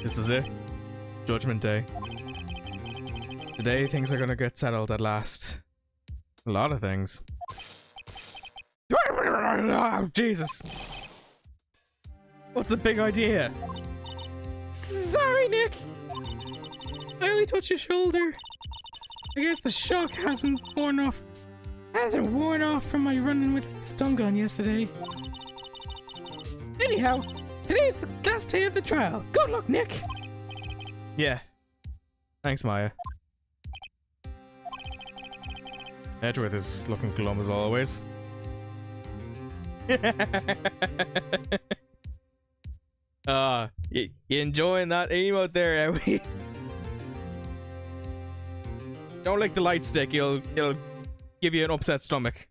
This is it. Judgment Day. Today things are gonna get settled at last. A lot of things. Oh, Jesus. What's the big idea? Sorry, Nick. I only touched your shoulder. I guess the shock hasn't worn off from my running with the stun gun yesterday. Anyhow, today's the last day of the trial. Good luck, Nick. Yeah. Thanks, Maya. Edgeworth is looking glum as always. You enjoying that emote there, Ewie? Don't lick the light stick, it'll give you an upset stomach.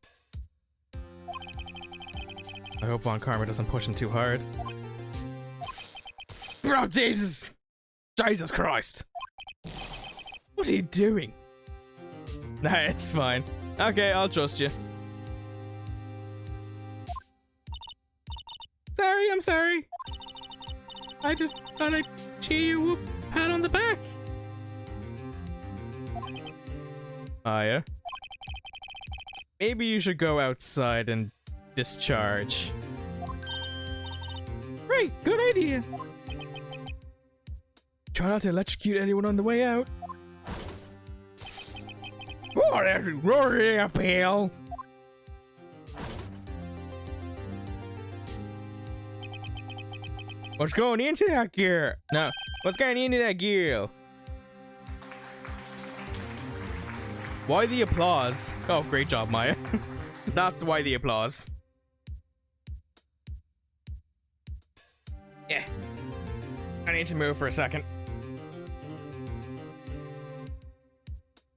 I hope Von Karma doesn't push him too hard. Bro, Jesus! Jesus Christ! What are you doing? Nah, it's fine. Okay, I'll trust you. Sorry, I'm sorry. I just thought I'd cheer you up, pat on the back. Yeah? Maybe you should go outside and discharge. Right, good idea. Try not to electrocute anyone on the way out. Oh, that's roaring up, pal. What's going into that gear? No, what's going into that gear? Why the applause? Oh, great job, Maya. That's why the applause. Yeah. I need to move for a second.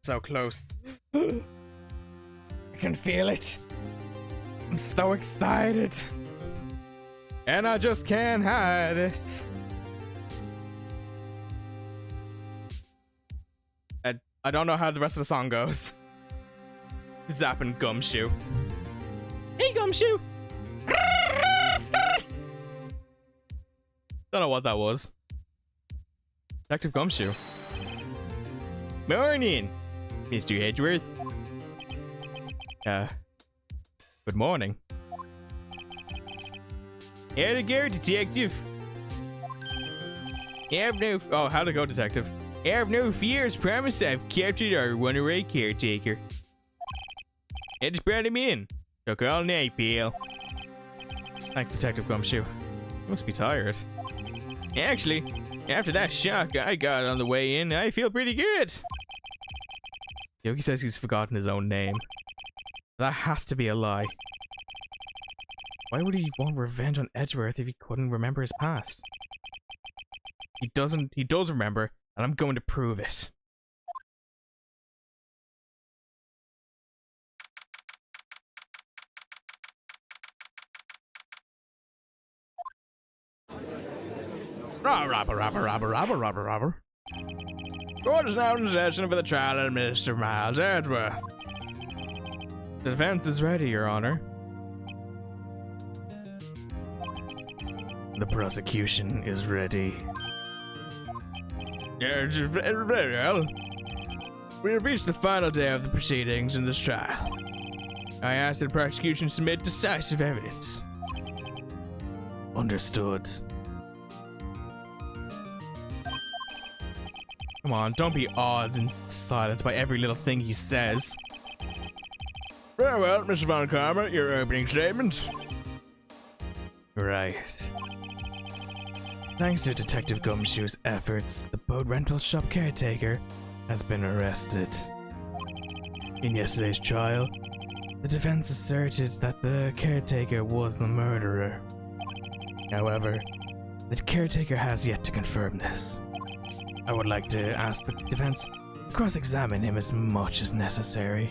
So close. I can feel it. I'm so excited. And I just can't hide it. I don't know how the rest of the song goes. Zapping Gumshoe. Hey, Gumshoe! Don't know what that was. Detective Gumshoe. Morning, Mr. Edgeworth. Good morning. How to go, detective? Oh, how to go, detective? Have no fears, promise I've captured our runaway caretaker. I just brought him in. Took all night, pal. Thanks, Detective Gumshoe. You must be tired. Actually, after that shock I got on the way in, I feel pretty good. Yogi says he's forgotten his own name. That has to be a lie. Why would he want revenge on Edgeworth if he couldn't remember his past? He does remember, and I'm going to prove it. Robber. Court is now in session for the trial of Mr. Miles Edgeworth. The defense is ready, Your Honor. The prosecution is ready. Very well. We have reached the final day of the proceedings in this trial. I ask that the prosecution submit decisive evidence. Understood. Come on, don't be awed and silenced by every little thing he says. Very well, Mr. Von Karma, your opening statement. Right. Thanks to Detective Gumshoe's efforts, the boat rental shop caretaker has been arrested. In yesterday's trial, the defense asserted that the caretaker was the murderer. However, the caretaker has yet to confirm this. I would like to ask the defense to cross-examine him as much as necessary.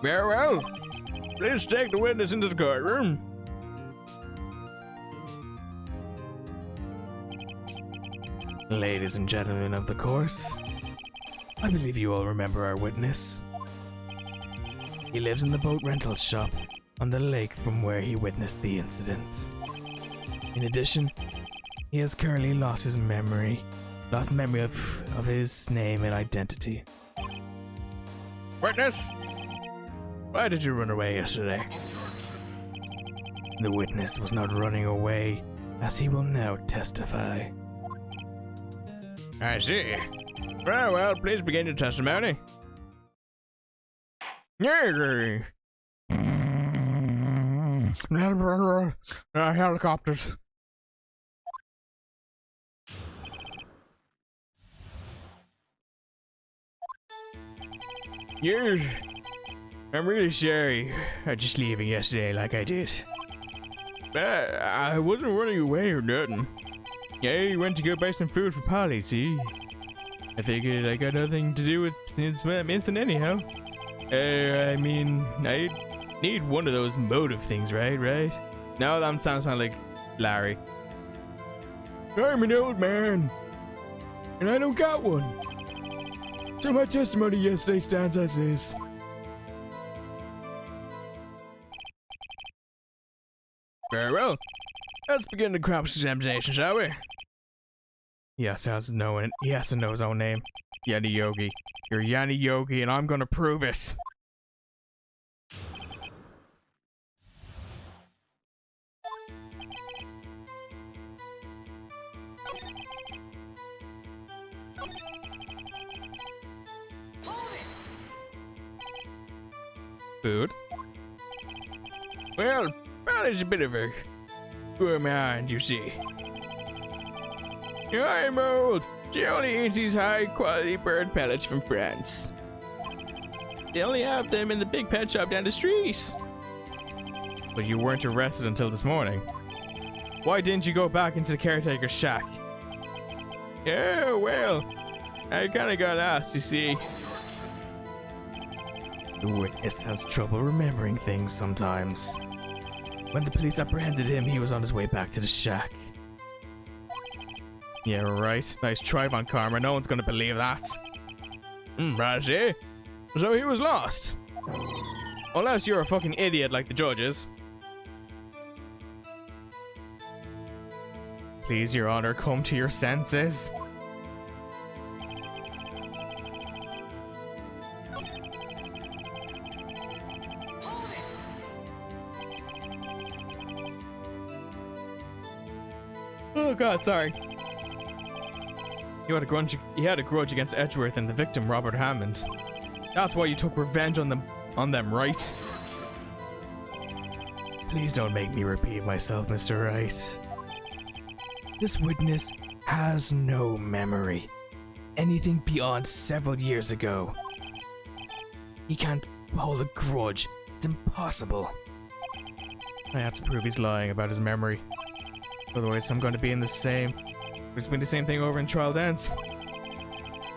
Very well. Please take the witness into the courtroom. Ladies and gentlemen of the court, I believe you all remember our witness. He lives in the boat rental shop on the lake from where he witnessed the incident. In addition, He has currently lost his memory. Lost memory of his name and identity. Witness! Why did you run away yesterday? The witness was not running away, as he will now testify. I see. Very well, please begin your testimony. Helicopters. Yes. I'm really sorry. I'm just leaving yesterday like I did. I wasn't running away or nothing. Yeah, I went to go buy some food for Polly, see? I figured I got nothing to do with this missing anyhow. I mean, I need one of those motive things, right? No, that sounds like Larry. I'm an old man, and I don't got one. So my testimony yesterday stands as is. Very well. Let's begin the cross-examination, shall we? He has to know his own name. Yanni Yogi. You're Yanni Yogi, and I'm gonna prove it. Food? Well, Polly's a bit of a gourmand, you see. I'm old. She only eats these high-quality bird pellets from France. They only have them in the big pet shop down the street. But you weren't arrested until this morning. Why didn't you go back into the caretaker's shack? Yeah, well, I kinda got lost, you see. The witness has trouble remembering things sometimes. When the police apprehended him, he was on his way back to the shack. Yeah, right. Nice try, Von Karma. No one's gonna believe that. Right, so he was lost. Unless you're a fucking idiot like the judges. Please, Your Honor, come to your senses. Oh god, sorry. You had a grudge against Edgeworth and the victim, Robert Hammond. That's why you took revenge on them, right? Please don't make me repeat myself, Mr. Wright. This witness has no memory. Anything beyond several years ago. He can't hold a grudge. It's impossible. I have to prove he's lying about his memory. Otherwise, I'm going to be in the same... It's been the same thing over in Trial Dance.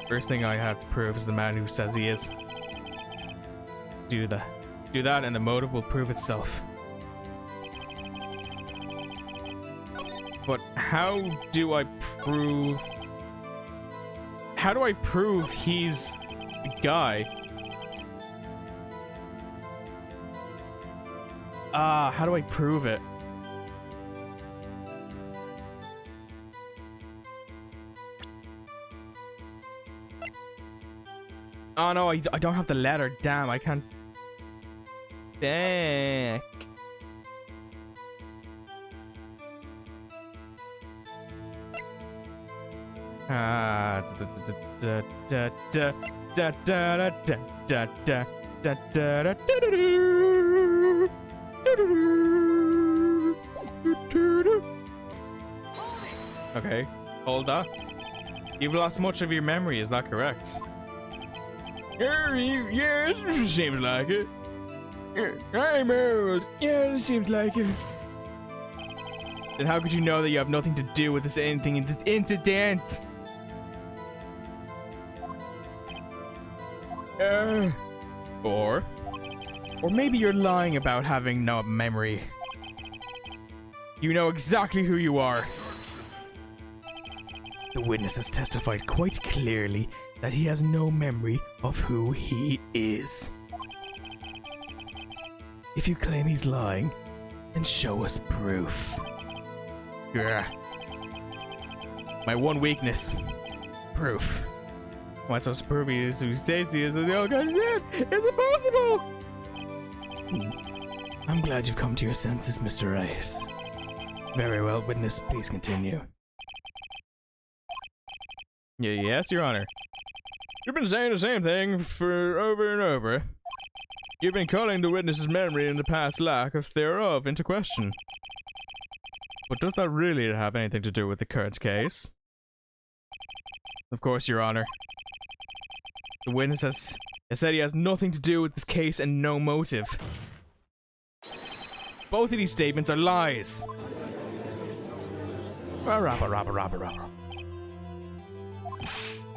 First thing I have to prove is the man who says he is. Do that and the motive will prove itself. But how do I prove... How do I prove he's the guy? How do I prove it? Oh no, I don't have the letter. Damn, I can't. Back. Okay, hold up. You've lost much of your memory, is that correct? Yeah, it seems like it. I'm old. Yeah, it seems like it. Then how could you know that you have nothing to do with this incident? Or maybe you're lying about having no memory. You know exactly who you are. The witness has testified quite clearly that he has no memory of who he is. If you claim he's lying, then show us proof. Yeah. My one weakness. Proof. Why so spurby is who says he is the old guy said? It's impossible! I'm glad you've come to your senses, Mr. Rice. Very well, witness, please continue. Yes, Your Honor. You've been saying the same thing for over and over. You've been calling the witness's memory and the past lack of thereof into question. But does that really have anything to do with the current case? Of course, Your Honor. The witness has said he has nothing to do with this case and no motive. Both of these statements are lies.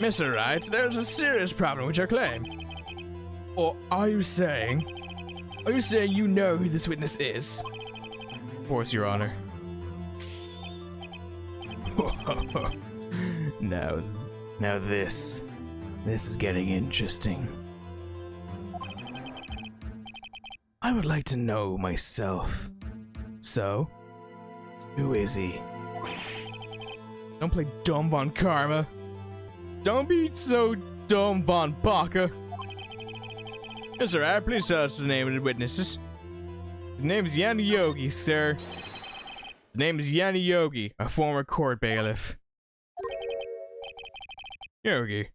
Mr. Wright, there's a serious problem with your claim. Or are you saying you know who this witness is? Of course, Your Honor. Now this is getting interesting. I would like to know myself. So, who is he? Don't play dumb, Von Karma. Don't be so dumb, Von Baka. Mr. Wright, please tell us the name of the witnesses. His name is Yanni Yogi, sir. His name is Yanni Yogi, a former court bailiff. Yogi.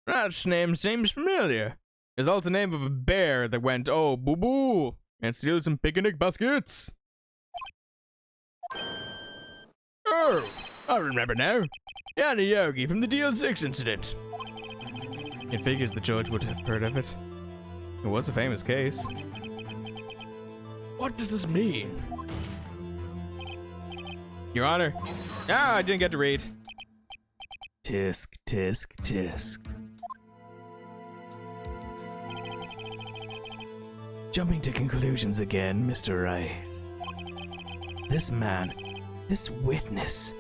That name seems familiar. It's also the name of a bear that went, oh, boo-boo, and steal some picnic baskets. Oh, I remember now. Yanni Yogi from the DL6 incident. It figures the judge would have heard of it. It was a famous case. What does this mean? Your Honor. Ah, I didn't get to read. Tisk, tisk, tisk. Jumping to conclusions again, Mr. Wright. This man, this witness,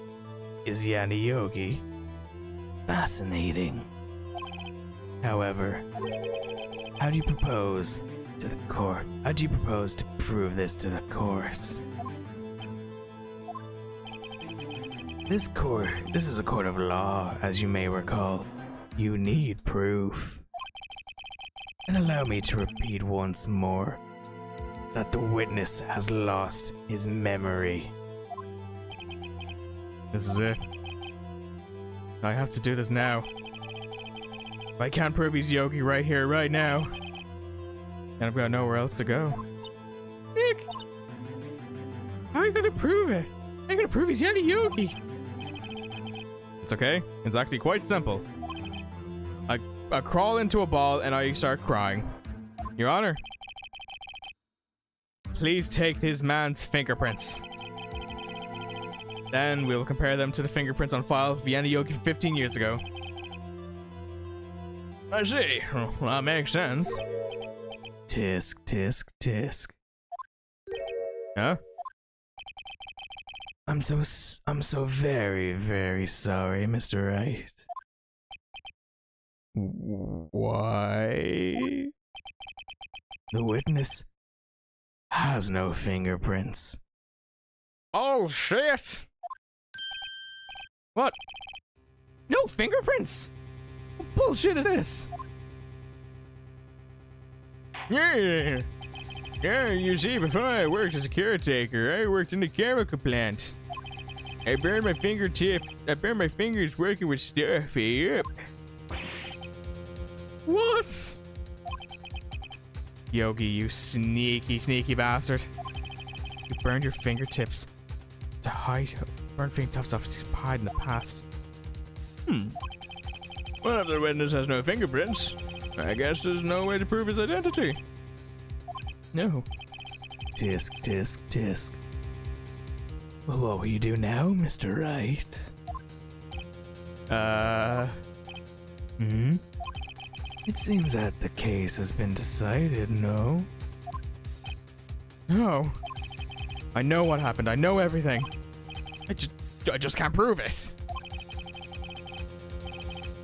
is Yanni Yogi. Fascinating. However, how do you propose to the court? How do you propose to prove this to the courts? This is a court of law, as you may recall. You need proof. And allow me to repeat once more that the witness has lost his memory. This is it. I have to do this now. If I can't prove he's Yogi right here, right now, then I've got nowhere else to go. Nick! How are you gonna prove it? How are you gonna prove he's Yanni Yogi? It's okay. It's actually quite simple. I crawl into a ball and I start crying. Your Honor, please take this man's fingerprints. Then we'll compare them to the fingerprints on file of Yanni Yogi 15 years ago. I see. Well, that makes sense. Tisk, tisk, tisk. Huh? I'm so very, very sorry, Mr. Wright. Why? The witness has no fingerprints. Oh, shit! What? No fingerprints? What bullshit is this? Yeah, you see, before I worked as a caretaker, I worked in the chemical plant. I burned my fingers working with stuff. Yep. What? Yogi, you sneaky, sneaky bastard. You burned your fingertips to hide. Burned fingertips off to hide in the past. Well, if the witness has no fingerprints, I guess there's no way to prove his identity. No. Tisk, tisk, tisk. Well, what will you do now, Mr. Wright? It seems that the case has been decided, no? No. I know what happened. I know everything. I just can't prove it.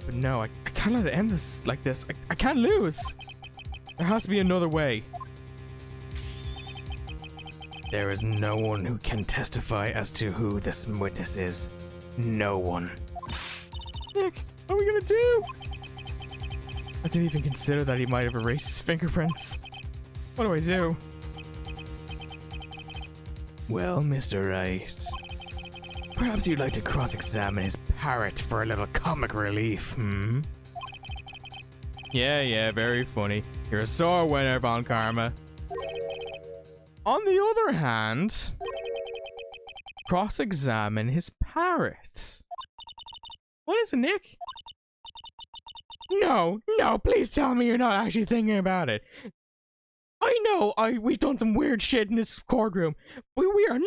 But no, I can't let it end like this. I can't lose. There has to be another way. There is no one who can testify as to who this witness is. No one. Nick, what are we gonna do? I didn't even consider that he might have erased his fingerprints. What do I do? Well, Mr. Wright, perhaps you'd like to cross-examine his parrot for a little comic relief, hmm? Yeah, very funny. You're a sore winner, Von Karma. On the other hand, cross-examine his parrot. What is it, Nick? No, please tell me you're not actually thinking about it. I know we've done some weird shit in this courtroom, but we are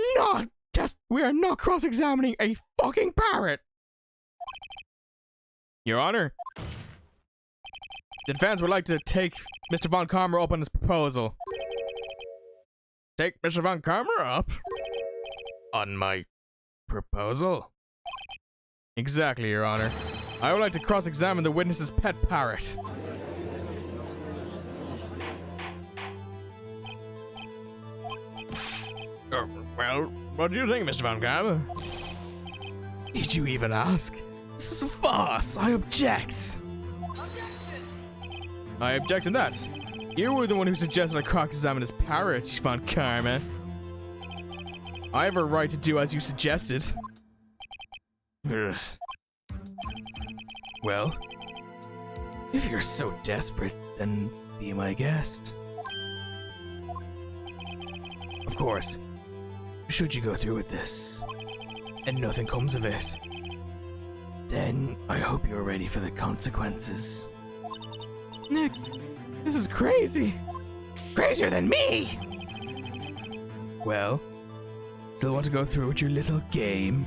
not cross-examining a fucking parrot. Your Honor, the defense would like to take Mr. Von Karma up on his proposal. Take Mr. Von Karma up? On my proposal? Exactly, Your Honor. I would like to cross-examine the witness's pet parrot. Well, what do you think, Mr. Von Karma? Did you even ask? This is a farce. I object. I object to that. You were the one who suggested I cross-examine his parrot, Von Karma. I have a right to do as you suggested. Ugh. Well, if you're so desperate, then be my guest. Of course, should you go through with this, and nothing comes of it, then I hope you're ready for the consequences. Nick, this is crazy. Crazier than me! Well, still want to go through with your little game?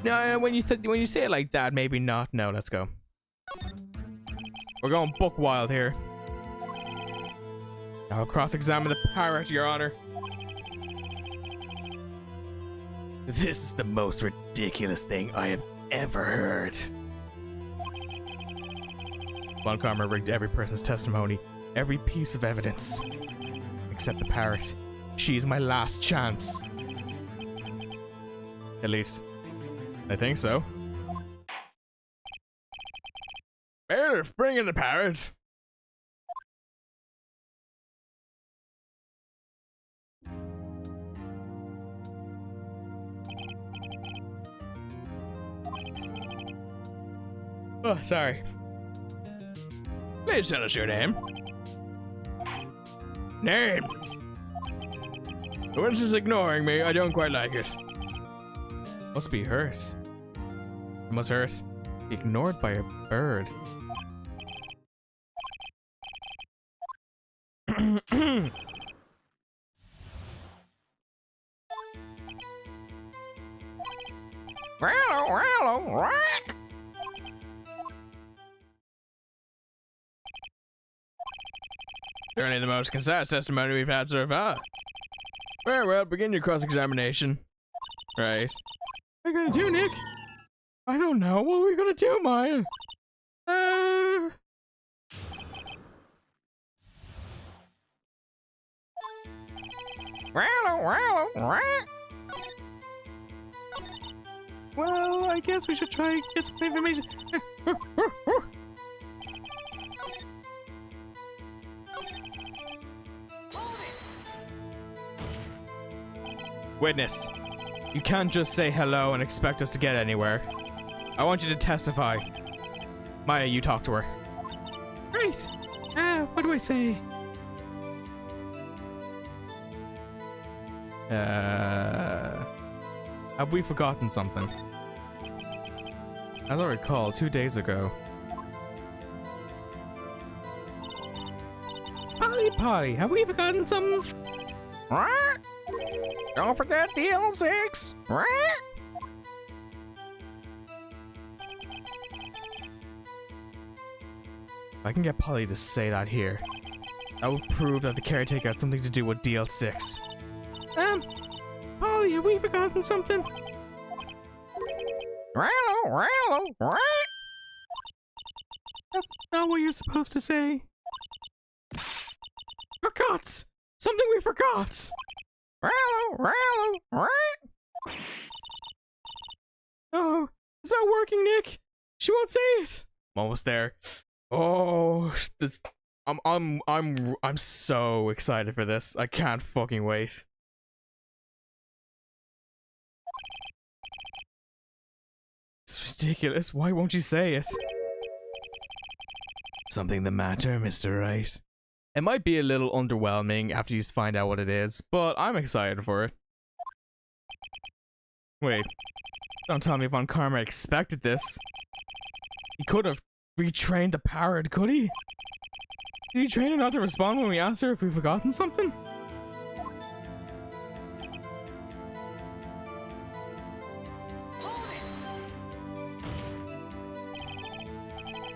No, when you say it like that, maybe not. No, let's go. We're going buck wild here. I'll cross-examine the parrot, Your Honor. This is the most ridiculous thing I have ever heard. Von Karma rigged every person's testimony, every piece of evidence, except the parrot. She is my last chance. At least, I think so. Bailiff, bring in the parrot. Oh, sorry. Please tell us your name. Name! The witness is ignoring me. I don't quite like it. Must be hurt. It must hurt. Be ignored by a bird. Certainly the most concise testimony we've had so far. Very well, begin your cross-examination. Right. What are you gonna do, Nick? I don't know. What are we gonna do, Maya? Well, I guess we should try and get some information. Witness, you can't just say hello and expect us to get anywhere. I want you to testify. Maya, you talk to her. Right. What do I say? Have we forgotten something? As I recall, 2 days ago. Polly, have we forgotten something? What? Don't forget the L6. What? If I can get Polly to say that here, that will prove that the caretaker had something to do with DL6. Polly, have we forgotten something? That's not what you're supposed to say. Forgot! Something we forgot! It's not working, Nick. She won't say it. I'm almost there. Oh, this. I'm so excited for this. I can't fucking wait. It's ridiculous. Why won't you say it? Something the matter, Mr. Wright? It might be a little underwhelming after you find out what it is, but I'm excited for it. Wait. Don't tell me Von Karma expected this. He could have retrained the parrot, could he? Did he train her not to respond when we asked her if we've forgotten something?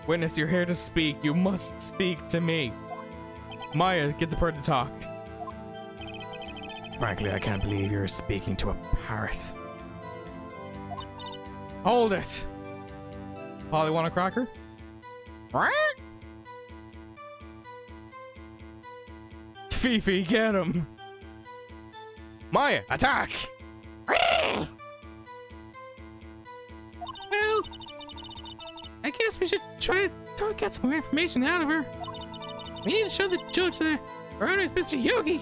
Witness, you're here to speak. You must speak to me. Maya, get the bird to talk. Frankly, I can't believe you're speaking to a parrot. Hold it! Polly, want a cracker? Fifi, get him! Maya, attack! Well, I guess we should try to get some more information out of her. We need to show the judge that our owner is Mr. Yogi.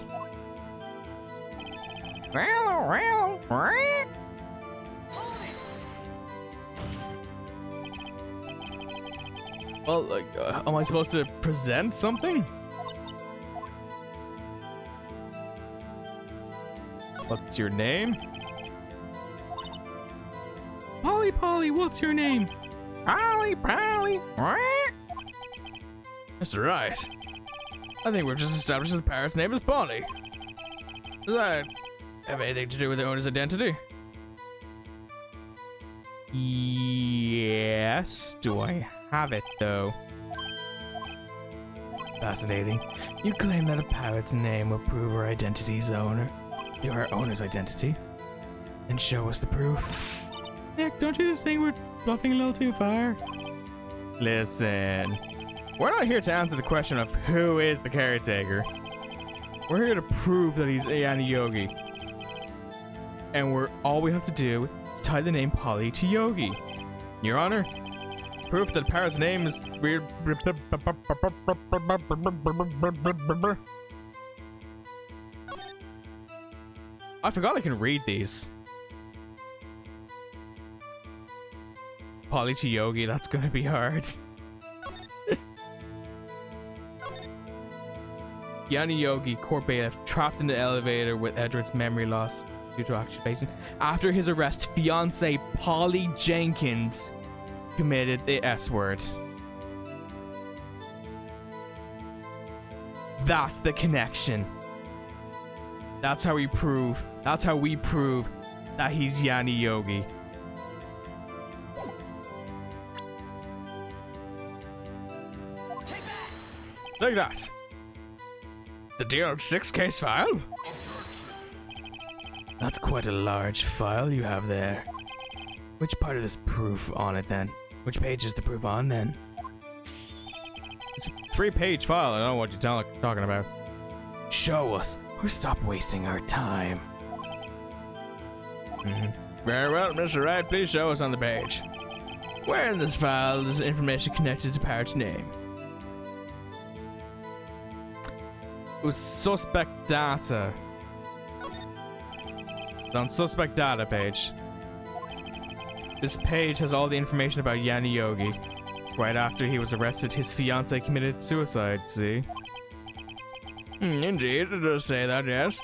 Well, like, am I supposed to present something? What's your name? Polly, what's your name? Polly. Mr. Wright, I think we've just established the parrot's name is Polly. Does that have anything to do with the owner's identity? Yes. Do I have it, though? Fascinating. You claim that a parrot's name will prove her identity's owner. Her owner's identity. And show us the proof. Nick, don't you just think we're bluffing a little too far? Listen. We're not here to answer the question of who is the caretaker. We're here to prove that he's Ayani Yogi. And all we have to do is tie the name Polly to Yogi. Your Honor, proof that the parrot's name is weird. I forgot I can read these. Polly to Yogi, that's gonna be hard. Yanni Yogi, court bailiff, trapped in the elevator with Edward's memory loss due to activation. After his arrest, fiancée Polly Jenkins committed the S word. That's the connection. That's how we prove that he's Yanni Yogi. Take that. The DL6 case file? That's quite a large file you have there. Which part of this proof on it then? Which page is the proof on then? It's a 3-page file. I don't know what you're talking about. Show us, or stop wasting our time. Very well, Mr. Wright, please show us on the page. Where in this file is information connected to Parrot's name? It was suspect data. It's on suspect data page. This page has all the information about Yanni Yogi. Right after he was arrested, his fiancée committed suicide, see? Indeed, it does say that, yes.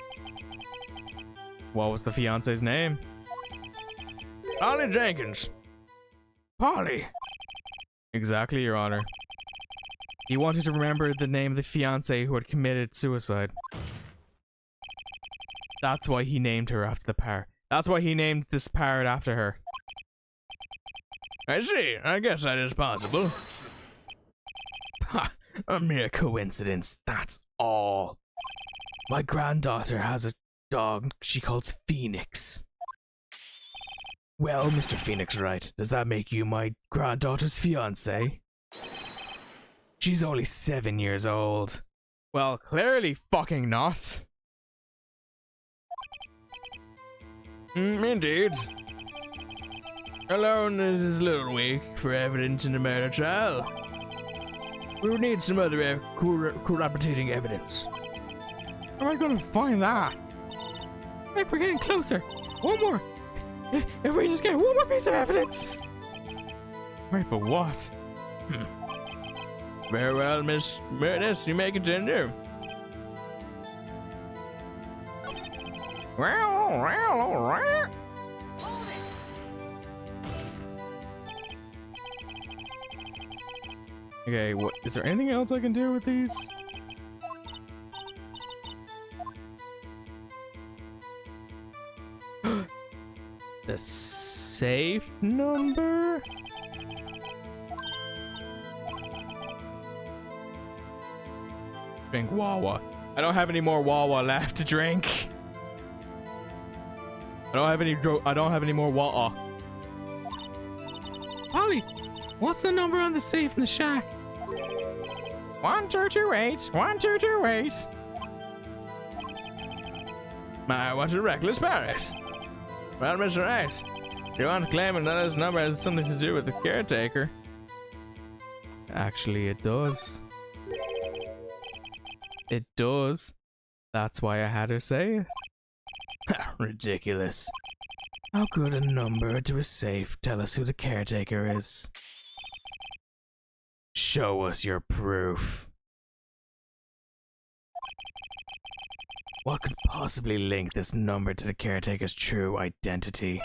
What was the fiancée's name? Polly Jenkins. Polly. Exactly, Your Honor. He wanted to remember the name of the fiancée who had committed suicide. That's why he named her after the parrot. That's why he named this parrot after her. I see. I guess that is possible. Ha! A mere coincidence, that's all. My granddaughter has a dog she calls Phoenix. Well, Mr. Phoenix Wright, does that make you my granddaughter's fiancé? She's only 7 years old. Well, clearly fucking not. Indeed. Alone is a little weak for evidence in the murder trial. We would need some other corroborating evidence. How am I gonna find that? Like, we're getting closer. One more. If we just get one more piece of evidence. Wait, but what? Very well, Miss Meredith, you may continue. Well. Okay, what is there anything else I can do with these? The safe number? Drink Wawa. I don't have any more Wawa left to drink. I don't have any more Wawa. Polly, what's the number on the safe in the shack? 1228. 1228. What a reckless parrot. Well, Mr. Wright, you want to claim that his number has something to do with the caretaker? Actually, it does. It does. That's why I had her say it. Ridiculous. How could a number to a safe tell us who the caretaker is? Show us your proof. What could possibly link this number to the caretaker's true identity?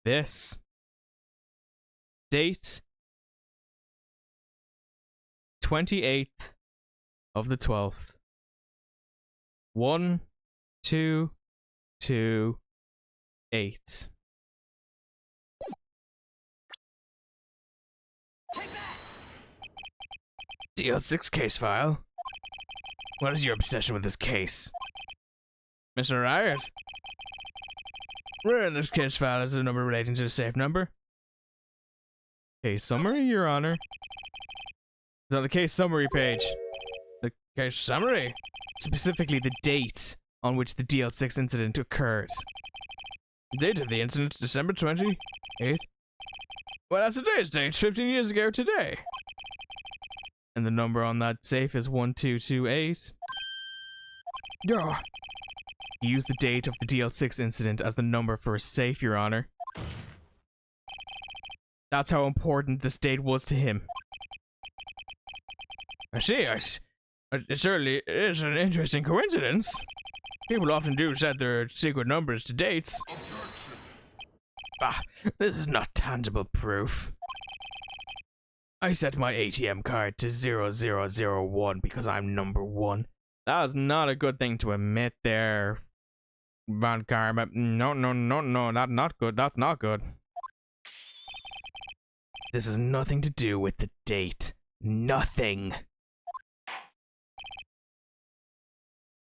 This date 28th of the 12th. 1 2 2 8. DL6 case file. What is your obsession with this case? Mr. Wright? Where in this case file is the number relating to the safe number? Case summary, Your Honor. It's on the case summary page. The case summary? Specifically the date on which the DL6 incident occurred. The date of the incident, December 28th. Well, that's today's date, 15 years ago today. And the number on that safe is 1228. No. Use the date of the DL6 incident as the number for a safe, Your Honor. That's how important this date was to him. I see, it certainly is an interesting coincidence. People often do set their secret numbers to dates. This is not tangible proof. I set my ATM card to 0001 because I'm number 1. That was not a good thing to admit there, Von Karma. No, that's not good. That's not good. This has nothing to do with the date. Nothing.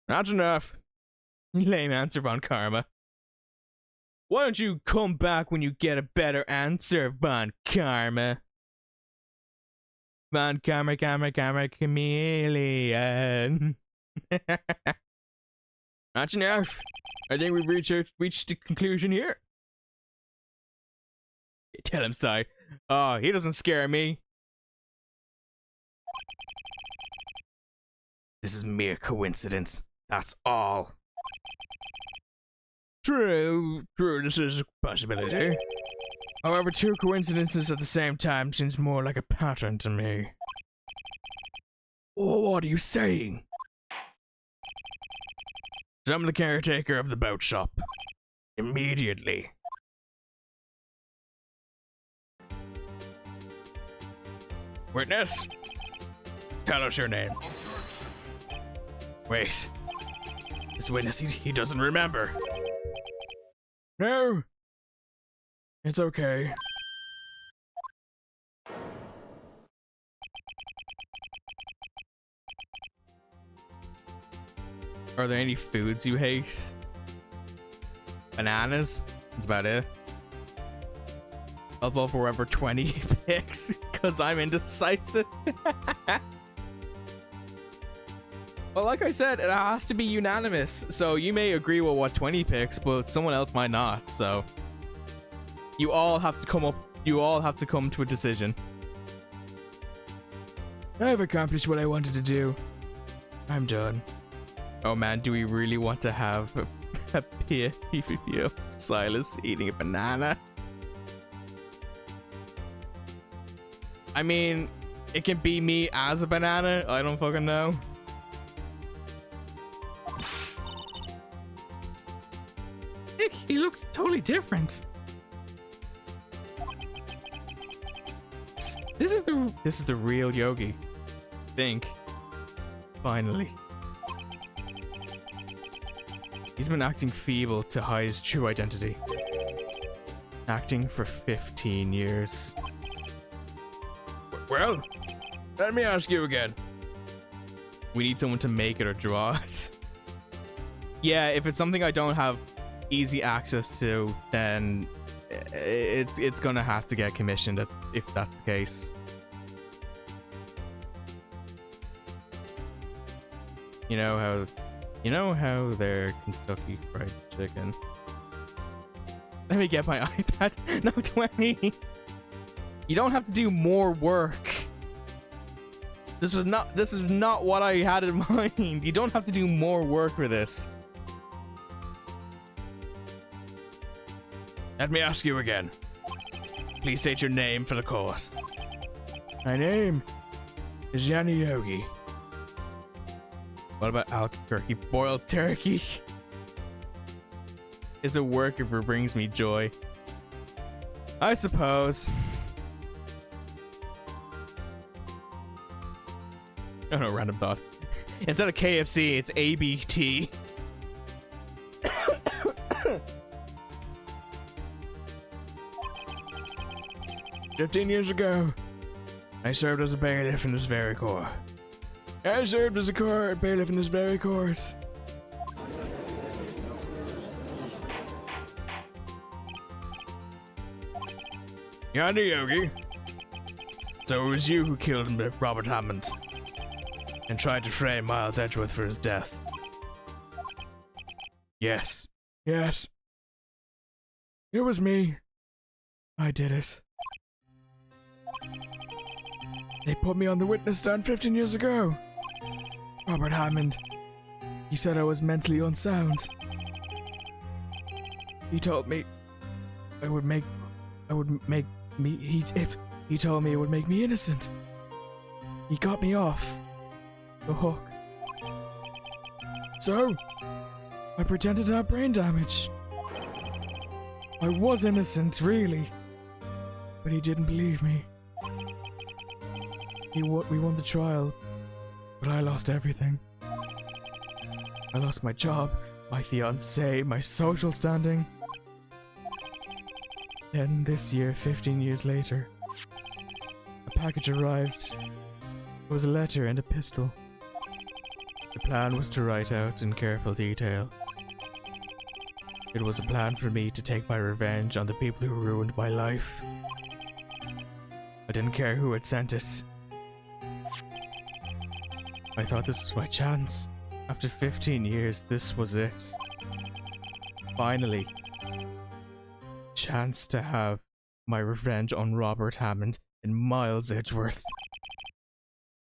Not enough. Lame answer, Von Karma. Why don't you come back when you get a better answer, Von Karma? Von Karma, chameleon. Not enough. I think we've reached a conclusion here. Tell him, Si. Oh, he doesn't scare me. This is mere coincidence. That's all. True, this is a possibility. However, 2 coincidences at the same time seems more like a pattern to me. Oh, what are you saying? Summon the caretaker of the boat shop. Immediately. Witness, tell us your name. Wait. This witness, he doesn't remember. No. It's okay. Are there any foods you hate? Bananas? That's about it. I'll vote for whoever 20 picks, because I'm indecisive. Well, like I said, it has to be unanimous. So you may agree with what 20 picks, but someone else might not. So you all have to come to a decision. I've accomplished what I wanted to do. I'm done. Oh man, do we really want to have a PvP of Silas eating a banana? I mean, it can be me as a banana. I don't fucking know. He looks totally different. This is the real Yogi. I think. Finally. He's been acting feeble to hide his true identity. Acting for 15 years. Well, let me ask you again. We need someone to make it or draw it. Yeah, if it's something I don't have easy access to, then it's gonna have to get commissioned if that's the case. You know how they're Kentucky Fried Chicken. Let me get my iPad. No, 20. You don't have to do more work. This is not what I had in mind. You don't have to do more work for this. Let me ask you again. Please state your name for the course. My name is Yanni Yogi. What about Albuquerque boiled turkey? Is a work if it brings me joy. I suppose. Oh no, random thought. Instead of KFC, it's ABT. 15 years ago, I served as a bailiff in this very court. I served as a bailiff in this very court. Yanni Yogi. So it was you who killed Robert Hammond and tried to frame Miles Edgeworth for his death. Yes. Yes. It was me. I did it. They put me on the witness stand 15 years ago. Robert Hammond. He said I was mentally unsound. He told me he told me it would make me innocent. He got me off the hook. So, I pretended to have brain damage. I was innocent, really. But he didn't believe me. We won the trial, but I lost everything. I lost my job, my fiancée, my social standing. Then this year, 15 years later, a package arrived. It was a letter and a pistol. The plan was to write out in careful detail. It was a plan for me to take my revenge on the people who ruined my life. I didn't care who had sent it. I thought this was my chance. After 15 years, this was it. Finally. Chance to have my revenge on Robert Hammond and Miles Edgeworth.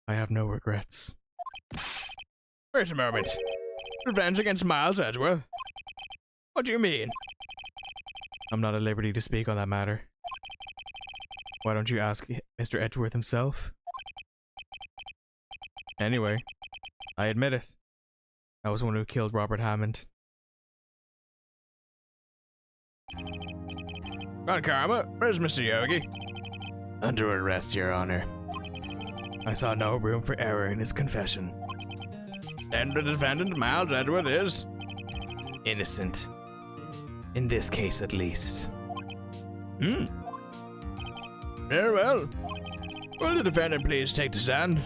I have no regrets. Wait a moment. Revenge against Miles Edgeworth? What do you mean? I'm not at liberty to speak on that matter. Why don't you ask Mr. Edgeworth himself? Anyway, I admit it. I was the one who killed Robert Hammond. Well, Karma, where's Mr. Yogi? Under arrest, Your Honor. I saw no room for error in his confession. And the defendant, Miles Edgeworth, is innocent. In this case, at least. Very well. Will the defendant please take the stand?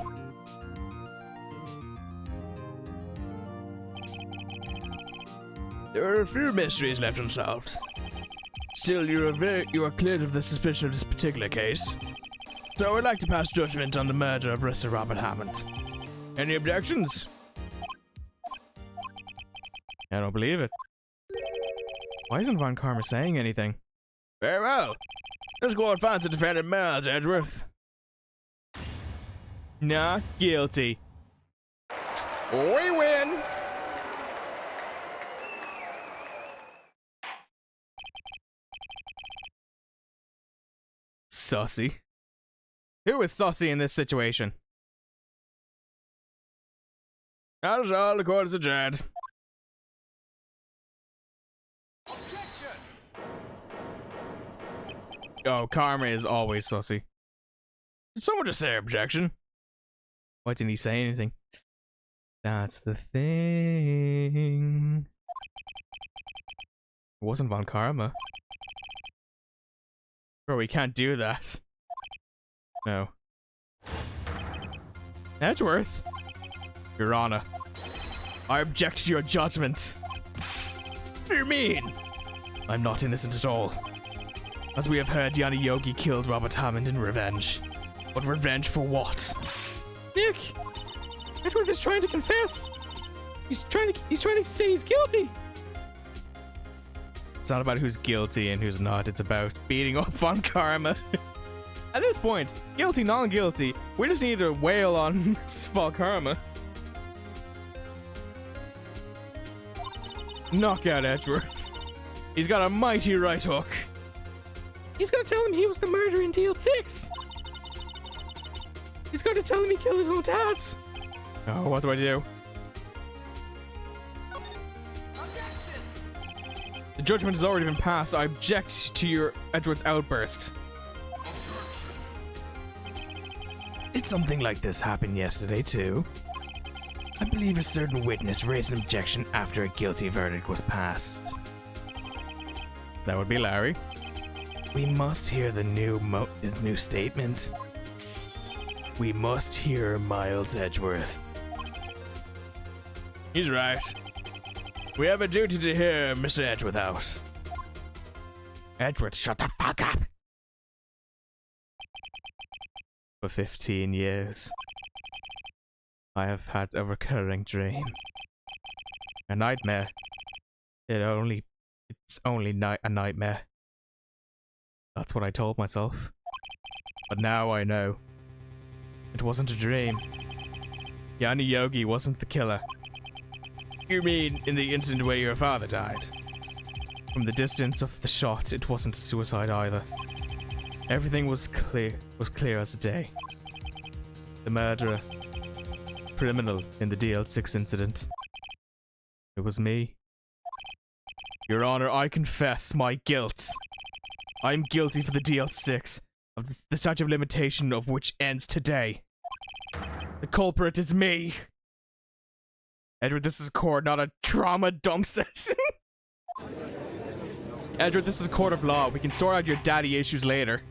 There are a few mysteries left unsolved. Still, you are cleared of the suspicion of this particular case. So I'd like to pass judgment on the murder of Mr. Robert Hammond. Any objections? I don't believe it. Why isn't Von Karma saying anything? Very well. Let's go and find the defendant Miles, Edgeworth. Not guilty. We win. Sussy. Who is sussy in this situation? That is all the court is adjourned. Oh, Karma is always sussy. Did someone just say objection? Why didn't he say anything? That's the thing. It wasn't Von Karma. Bro, we can't do that. No. Edgeworth? Your Honor, I object to your judgment. What do you mean? I'm not innocent at all. As we have heard, Yanni Yogi killed Robert Hammond in revenge. But revenge for what? Nick! Edgeworth is trying to confess! He's trying to say he's guilty! It's not about who's guilty and who's not, it's about beating up Von Karma. At this point, guilty, non-guilty, we just need to wail on Von Karma. Knock out Edgeworth. He's got a mighty right hook. He's gonna tell him he was the murderer in DL6. He's gonna tell him he killed his own dad. Oh, what do I do? The judgment has already been passed. I object to your Edward's outburst. Did something like this happen yesterday too? I believe a certain witness raised an objection after a guilty verdict was passed. That would be Larry. We must hear the new statement. We must hear Miles Edgeworth. He's right. We have a duty to hear Mr. Edgeworth out. Edgeworth, shut the fuck up! For 15 years, I have had a recurring dream. A nightmare. It's only a nightmare. That's what I told myself. But now I know. It wasn't a dream. Yanni Yogi wasn't the killer. You mean in the incident where your father died? From the distance of the shot, it wasn't suicide either. Everything was clear as the day. The murderer, criminal in the DL6 incident. It was me. Your Honor, I confess my guilt. I'm guilty for the DL6, of the statute of limitation of which ends today. The culprit is me. Edward, this is court, not a trauma dump session. Edward, this is a court of law. We can sort out your daddy issues later.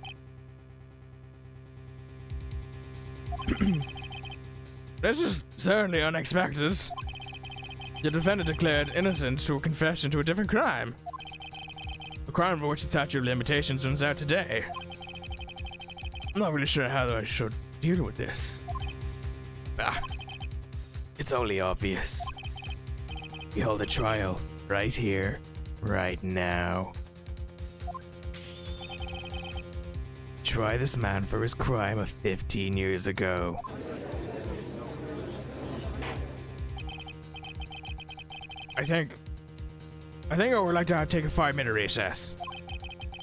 This is certainly unexpected. The defendant declared innocent to a confession to a different crime. A crime for which the statute of limitations runs out today. I'm not really sure how I should deal with this. It's only obvious. We hold a trial right here, right now. Try this man for his crime of 15 years ago. I think I would like to take a 5-minute recess.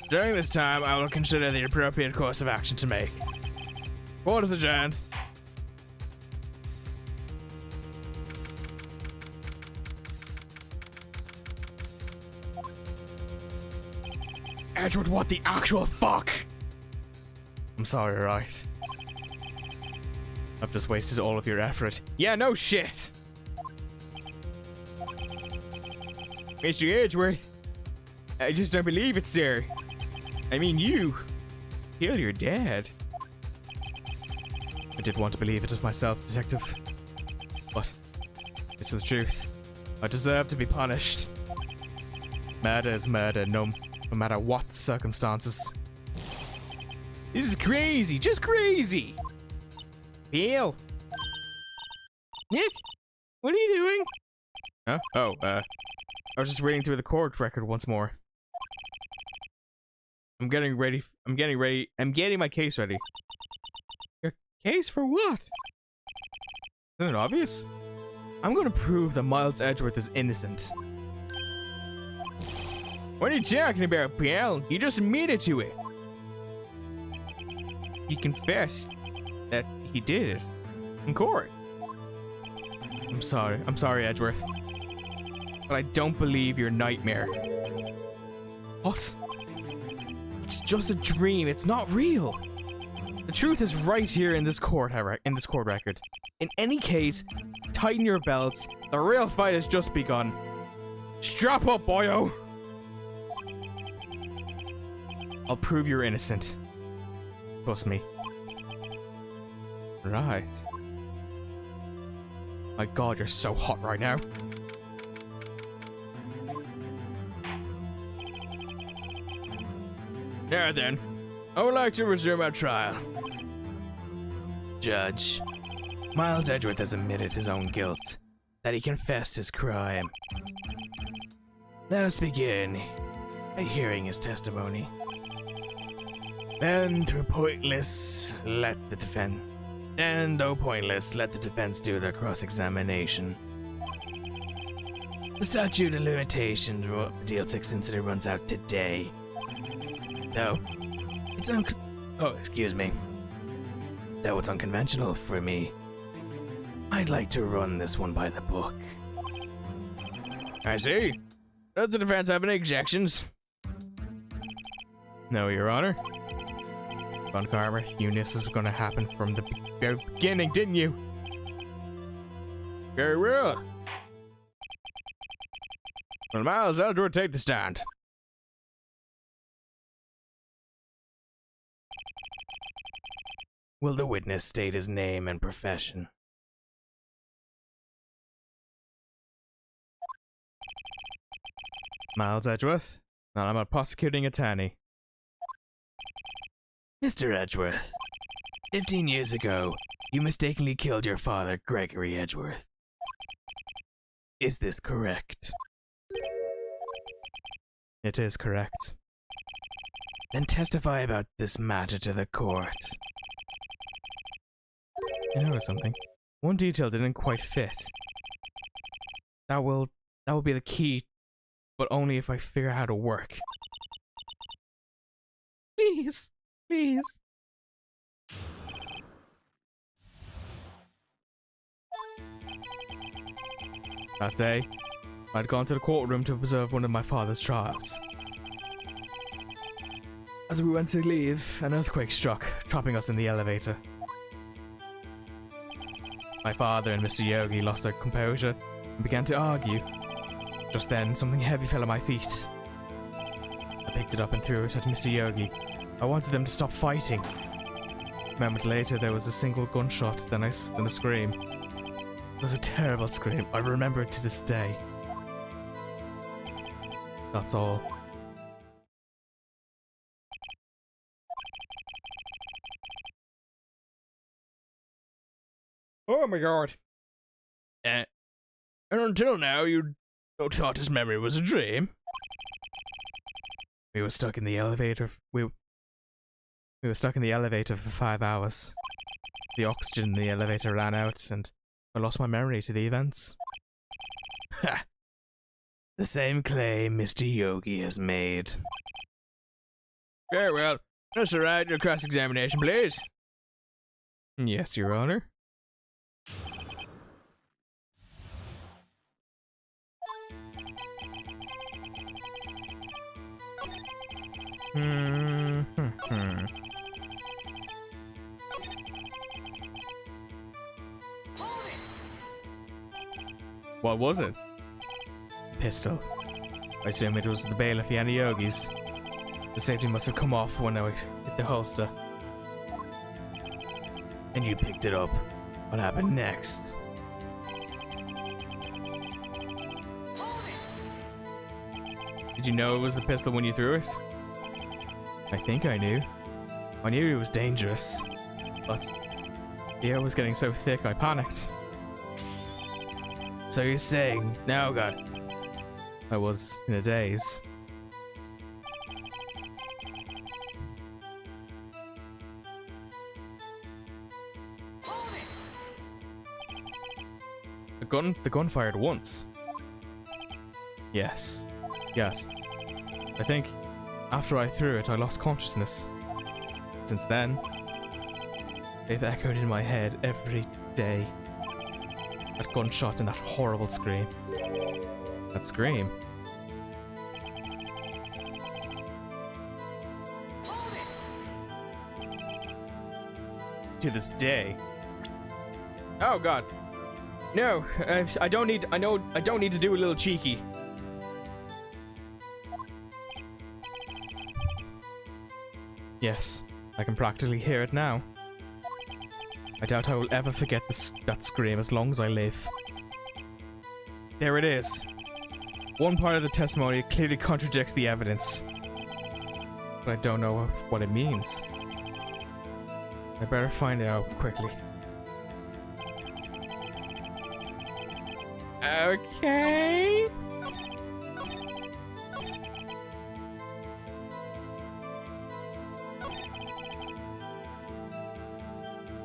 During this time, I will consider the appropriate course of action to make. Court is adjourned. Edward, what the actual fuck? I'm sorry, Wright. I've just wasted all of your effort. Yeah, no shit. Mr. Edgeworth, I just don't believe it, sir. I mean, you killed your dad. I did want to believe it myself, Detective. But it's the truth. I deserve to be punished. Murder is murder, no matter what the circumstances. This is crazy, just crazy. Bill. Nick, what are you doing? Huh? Oh, I was just reading through the court record once more. I'm getting my case ready. Your case for what? Isn't it obvious? I'm gonna prove that Miles Edgeworth is innocent. What are you talking about, pal? You just admitted to it. He confessed that he did it in court. I'm sorry, Edgeworth. But I don't believe your nightmare. What? It's just a dream. It's not real. The truth is right here in this court record. In any case, tighten your belts. The real fight has just begun. Strap up, boyo. I'll prove you're innocent. Trust me. Right. My God, you're so hot right now. Now then, I would like to resume our trial. Judge, Miles Edgeworth has admitted his own guilt, that he confessed his crime. Let us begin by hearing his testimony. Then, though pointless, let the defense do their cross-examination. The statute of limitations for the DL6 incident runs out today. Though it's unconventional for me, I'd like to run this one by the book. I see. Does the defense have any objections? No, Your Honor. Von Karma, you knew this was going to happen from the very beginning, didn't you? Very well. Well, Miles Edgeworth, take the stand. Will the witness state his name and profession? Miles Edgeworth, and I'm a prosecuting attorney. Mr. Edgeworth, 15 years ago, you mistakenly killed your father, Gregory Edgeworth. Is this correct? It is correct. Then testify about this matter to the court. You know something? One detail didn't quite fit. That will be the key, but only if I figure out how to work. Please. Please. That day, I'd gone to the courtroom to observe one of my father's trials. As we went to leave, an earthquake struck, trapping us in the elevator. My father and Mr. Yogi lost their composure and began to argue. Just then, something heavy fell at my feet. I picked it up and threw it at Mr. Yogi. I wanted them to stop fighting. A moment later, there was a single gunshot, then a scream. It was a terrible scream. I remember it to this day. That's all. Oh my God. And until now, you thought his memory was a dream. We were stuck in the elevator. We were stuck in the elevator for 5 hours. The oxygen in the elevator ran out, and I lost my memory to the events. Ha! The same claim Mr. Yogi has made. Very well. Mr. Wright, your cross-examination, please. Yes, Your Honor. What was it? Pistol. I assume it was the bailiff Yanni Yogi's. The safety must have come off when I hit the holster. And you picked it up. What happened next? Did you know it was the pistol when you threw it? I think I knew. I knew it was dangerous. But the air was getting so thick I panicked. So you're saying, now God, I was in a daze. The gun fired once. Yes. Yes. I think after I threw it, I lost consciousness. Since then, they've echoed in my head every day. That gunshot and that horrible scream. That scream. To this day. Oh god. No, I don't need to do a little cheeky. Yes, I can practically hear it now. I doubt I will ever forget that scream as long as I live. There it is. One part of the testimony clearly contradicts the evidence. But I don't know what it means. I better find out quickly. Okay.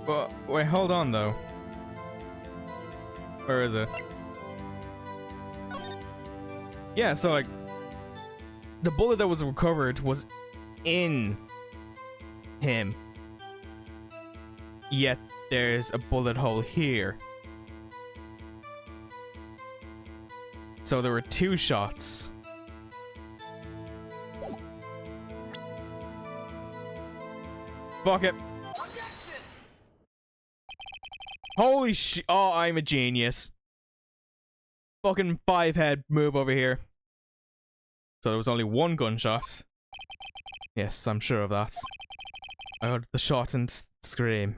Well, wait, hold on though. Where is it? Yeah, so like, the bullet that was recovered was in him. Yet there's a bullet hole here. So there were 2 shots. Fuck it. Holy shit. Oh, I'm a genius. Fucking 5-head move over here. So there was only 1 gunshot. Yes, I'm sure of that. I heard the shot and scream.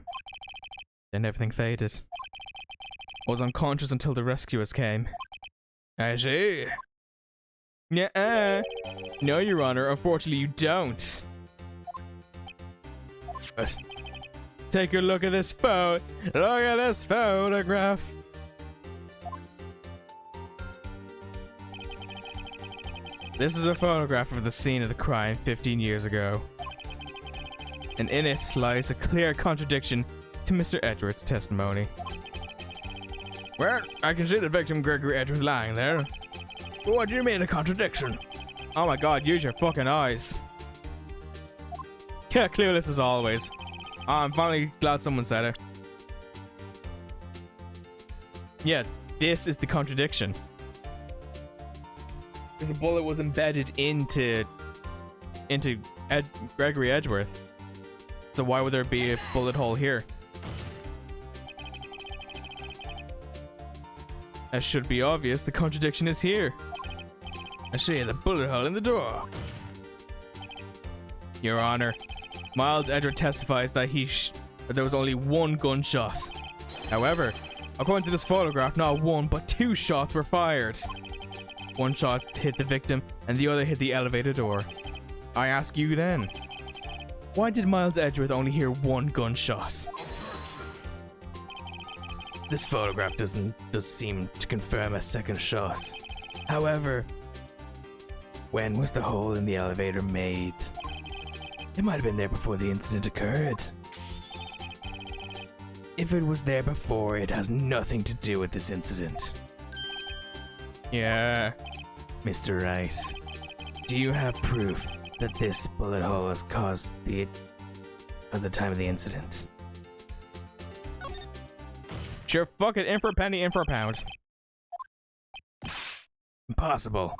Then everything faded. I was unconscious until the rescuers came. I see. Nuh-uh. No, Your Honor, unfortunately you don't. But take a look at this photograph. This is a photograph of the scene of the crime 15 years ago. And in it lies a clear contradiction to Mr. Edgeworth's testimony. Well, I can see the victim Gregory Edgeworth lying there. But what do you mean a contradiction? Oh my god, use your fucking eyes. Yeah, clueless as always. Oh, I'm finally glad someone said it. Yeah, this is the contradiction. Because the bullet was embedded into Gregory Edgeworth. So why would there be a bullet hole here? As should be obvious, the contradiction is here. I see the bullet hole in the door. Your Honor, Miles Edgeworth testifies that that there was only 1 gunshot. However, according to this photograph, not 1 but 2 shots were fired. 1 shot hit the victim and the other hit the elevator door. I ask you then, why did Miles Edgeworth only hear 1 gunshot? This photograph does seem to confirm a 2nd shot. However, when was the hole in the elevator made? It might have been there before the incident occurred. If it was there before, it has nothing to do with this incident. Yeah. Mr. Wright, do you have proof that this bullet hole has caused the time of the incident? Sure, fuck it, in for a penny, in for a pound. Impossible.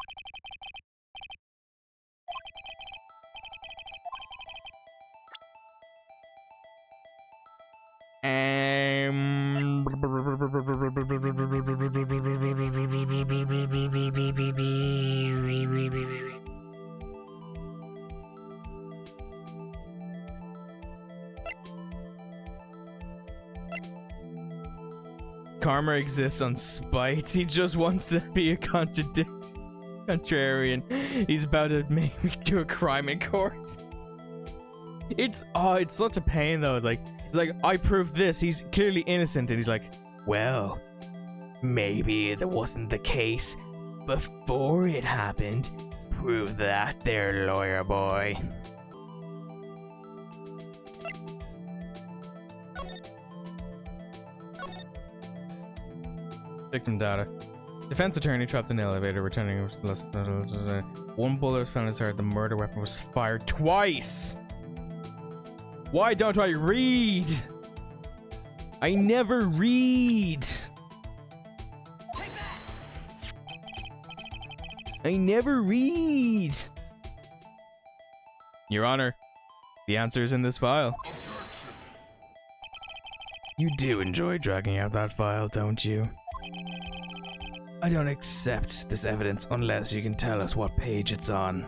Karma exists on spite. He just wants to be a contrarian. He's about to make me do a crime in court. It's such a pain though. It's like I proved this. He's clearly innocent, and he's like, well, maybe that wasn't the case, before it happened. Prove that there, lawyer boy. Victim data. Defense attorney trapped in the elevator, returning with less. One bullet was found inside. The murder weapon was fired twice. Why don't I read? I never read. I never read. Your Honor, the answer is in this file. You do enjoy dragging out that file, don't you? I don't accept this evidence unless you can tell us what page it's on.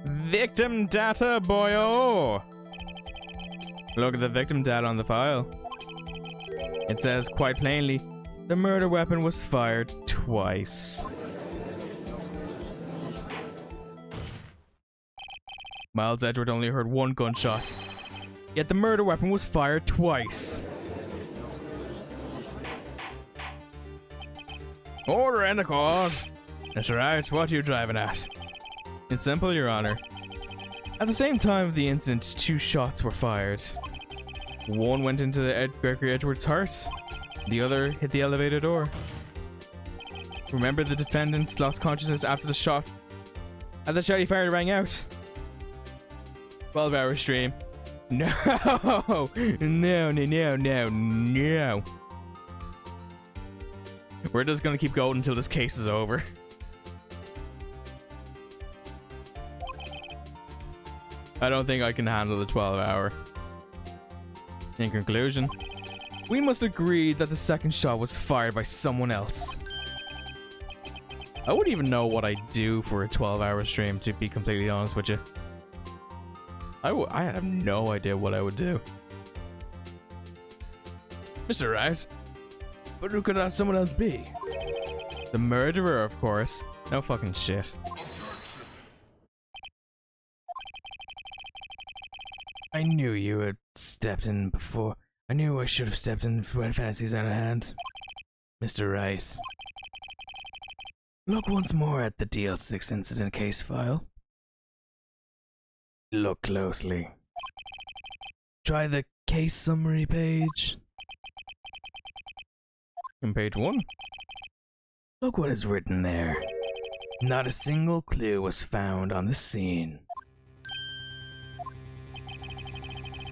Victim data, boyo! Look at the victim data on the file. It says quite plainly, the murder weapon was fired twice. Miles Edward only heard one gunshot, yet the murder weapon was fired twice. Order in the court. Mr. Wright, what are you driving at? It's simple, Your Honor. At the same time of the incident, 2 shots were fired. One went into Gregory Edwards' heart. The other hit the elevator door. Remember, the defendant lost consciousness after the shot. As the shot he fired rang out. 12-hour stream. No! No, no, no, no, no. We're just gonna keep going until this case is over. I don't think I can handle the 12-hour. In conclusion, we must agree that the second shot was fired by someone else. I wouldn't even know what I'd do for a 12-hour stream, to be completely honest with you. I have no idea what I would do. Mr. Wright, but who could that someone else be? The murderer, of course. No fucking shit. I knew you had stepped in before. I knew I should have stepped in when fantasy's out of hand. Mr. Wright. Look once more at the DL6 incident case file. Look closely. Try the case summary page. On page 1. Look what is written there. Not a single clue was found on the scene.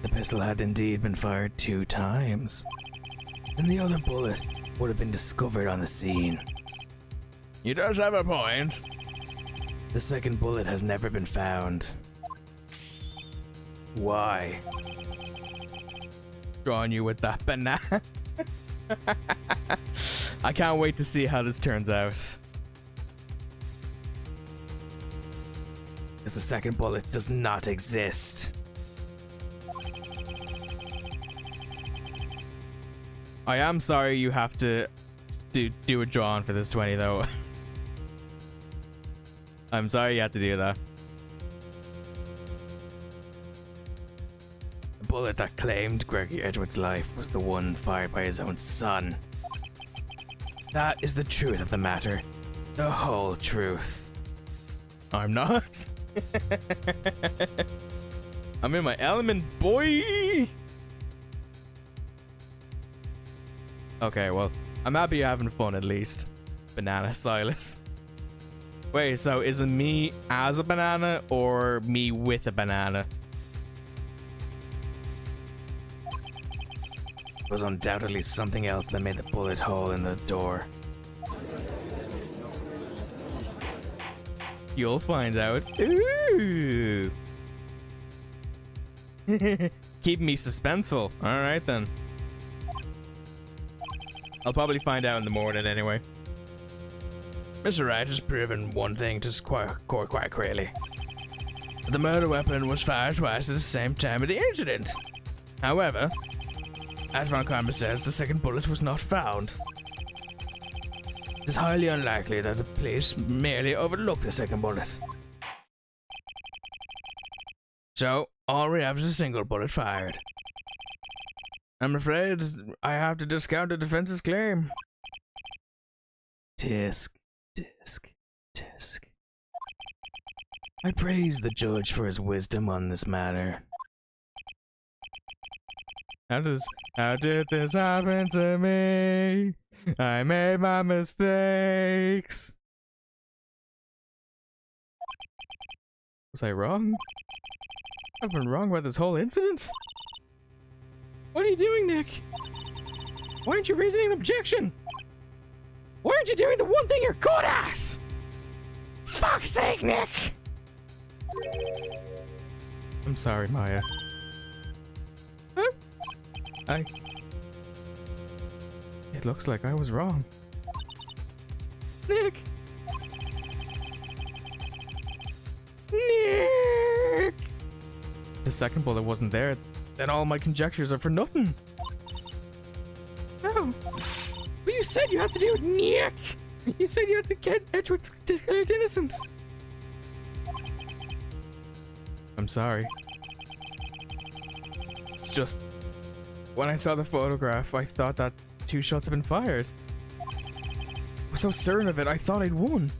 The pistol had indeed been fired 2 times, and the other bullet would have been discovered on the scene. He does have a point. The second bullet has never been found. Why? Drawing you with that banana. I can't wait to see how this turns out. Because the second bullet does not exist. I am sorry you have to do a draw on for this 20 though. I'm sorry you had to do that. The bullet that claimed Gregory Edwards' life was the one fired by his own son. That is the truth of the matter. The whole truth. I'm not. I'm in my element, boy! Okay, well, I'm happy you're having fun at least. Banana Silas. Wait, so is it me as a banana or me with a banana? It was undoubtedly something else that made the bullet hole in the door. You'll find out. Ooh. Keep me suspenseful. Alright then. I'll probably find out in the morning anyway. Mr. Wright has proven one thing just quite clearly. The murder weapon was fired twice at the same time of the incident. However, as Von Karma says, the second bullet was not found. It is highly unlikely that the police merely overlooked the second bullet. So, all we have is a single bullet fired. I'm afraid I have to discount the defense's claim. Tisk, tisk, tisk. I praise the judge for his wisdom on this matter. How did this happen to me? I made my mistakes. Was I wrong? I've been wrong about this whole incident? What are you doing, Nick? Why aren't you raising an objection? Why aren't you doing the one thing you're good at? Fuck's sake, Nick! I'm sorry, Maya. Huh? It looks like I was wrong. Nick! Nick! The second bullet wasn't there, then all my conjectures are for nothing. No. But you said you had to do it, Nick! You said you had to get Edward's declared innocent. I'm sorry. It's just, when I saw the photograph, I thought that 2 shots had been fired. I was so certain of it, I thought I'd won.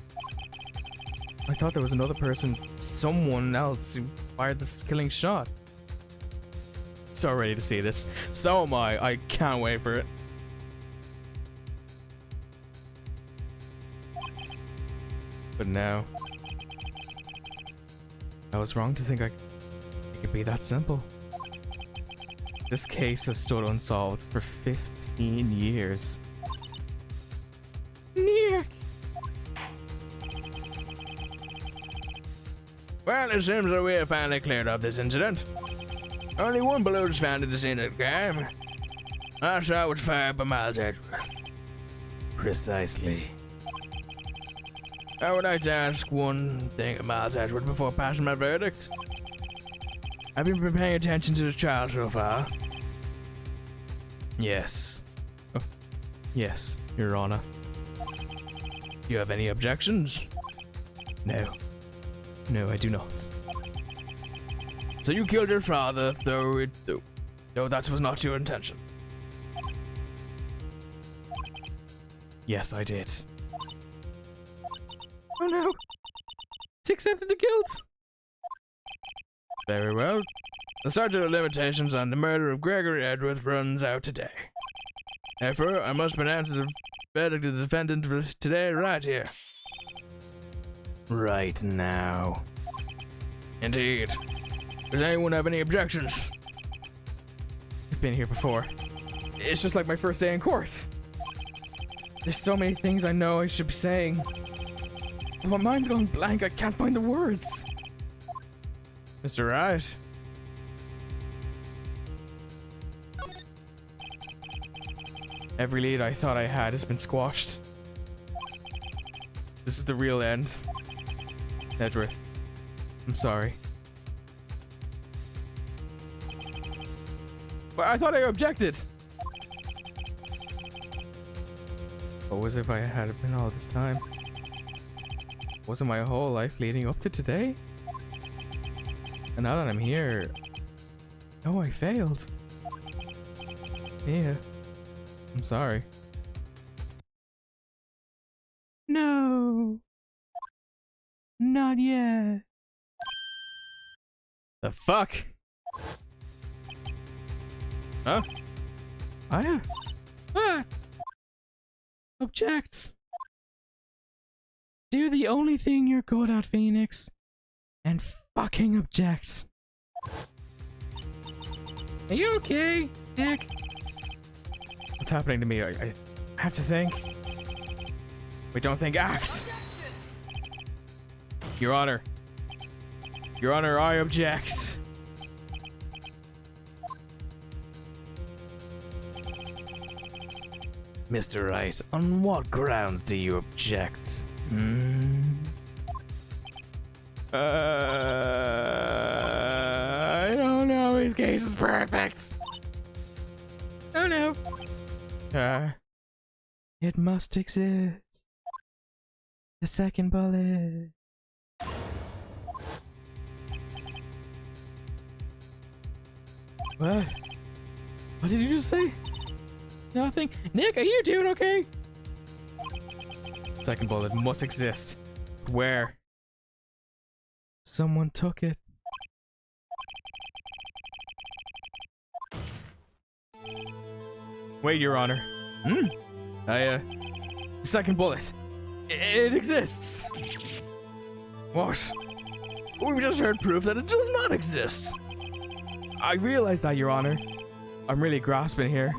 I thought there was another person, someone else, who fired this killing shot. So ready to see this. So am I. I can't wait for it. But now, I was wrong to think it could be that simple. This case has stood unsolved for 15 years. Nick! Well, it seems that we have finally cleared up this incident. Only one balloon was found at the scene of the crime. Our shot was fired by Miles Edgeworth. Precisely. I would like to ask one thing of Miles Edgeworth before passing my verdict. Have you been paying attention to the trial so far? Yes. Oh, yes, Your Honor. Do you have any objections? No. No, I do not. So you killed your father, though that was not your intention. Yes, I did. Oh no! It's accepted the guilt! Very well. The statute of limitations on the murder of Gregory Edwards runs out today. Therefore, I must pronounce the verdict of the defendant for today right here. Right now. Indeed. Does anyone have any objections? I've been here before. It's just like my first day in court. There's so many things I know I should be saying. But my mind's going blank, I can't find the words. Mr. Wright. Every lead I thought I had has been squashed. This is the real end. Edgeworth, I'm sorry. But I thought I objected. What was it if I had been all this time? Wasn't my whole life leading up to today? And now that I'm here... Oh, I failed. Yeah. I'm sorry. No. Not yet. The fuck? Huh? Ah. Ah. Objects. Do the only thing you're good at, Phoenix. And fucking object. Are you okay, Nick? What's happening to me? I have to think. We don't think, act. Your Honor. Your Honor, I object. Mr. Wright, on what grounds do you object? I don't know. His case is perfect. Oh no. It must exist. The second bullet. What? What did you just say? Nothing. Nick, are you doing okay? Second bullet must exist. Where? Someone took it. Wait, Your Honor. The second bullet. It exists. What? We've just heard proof that it does not exist. I realize that, Your Honor. I'm really grasping here.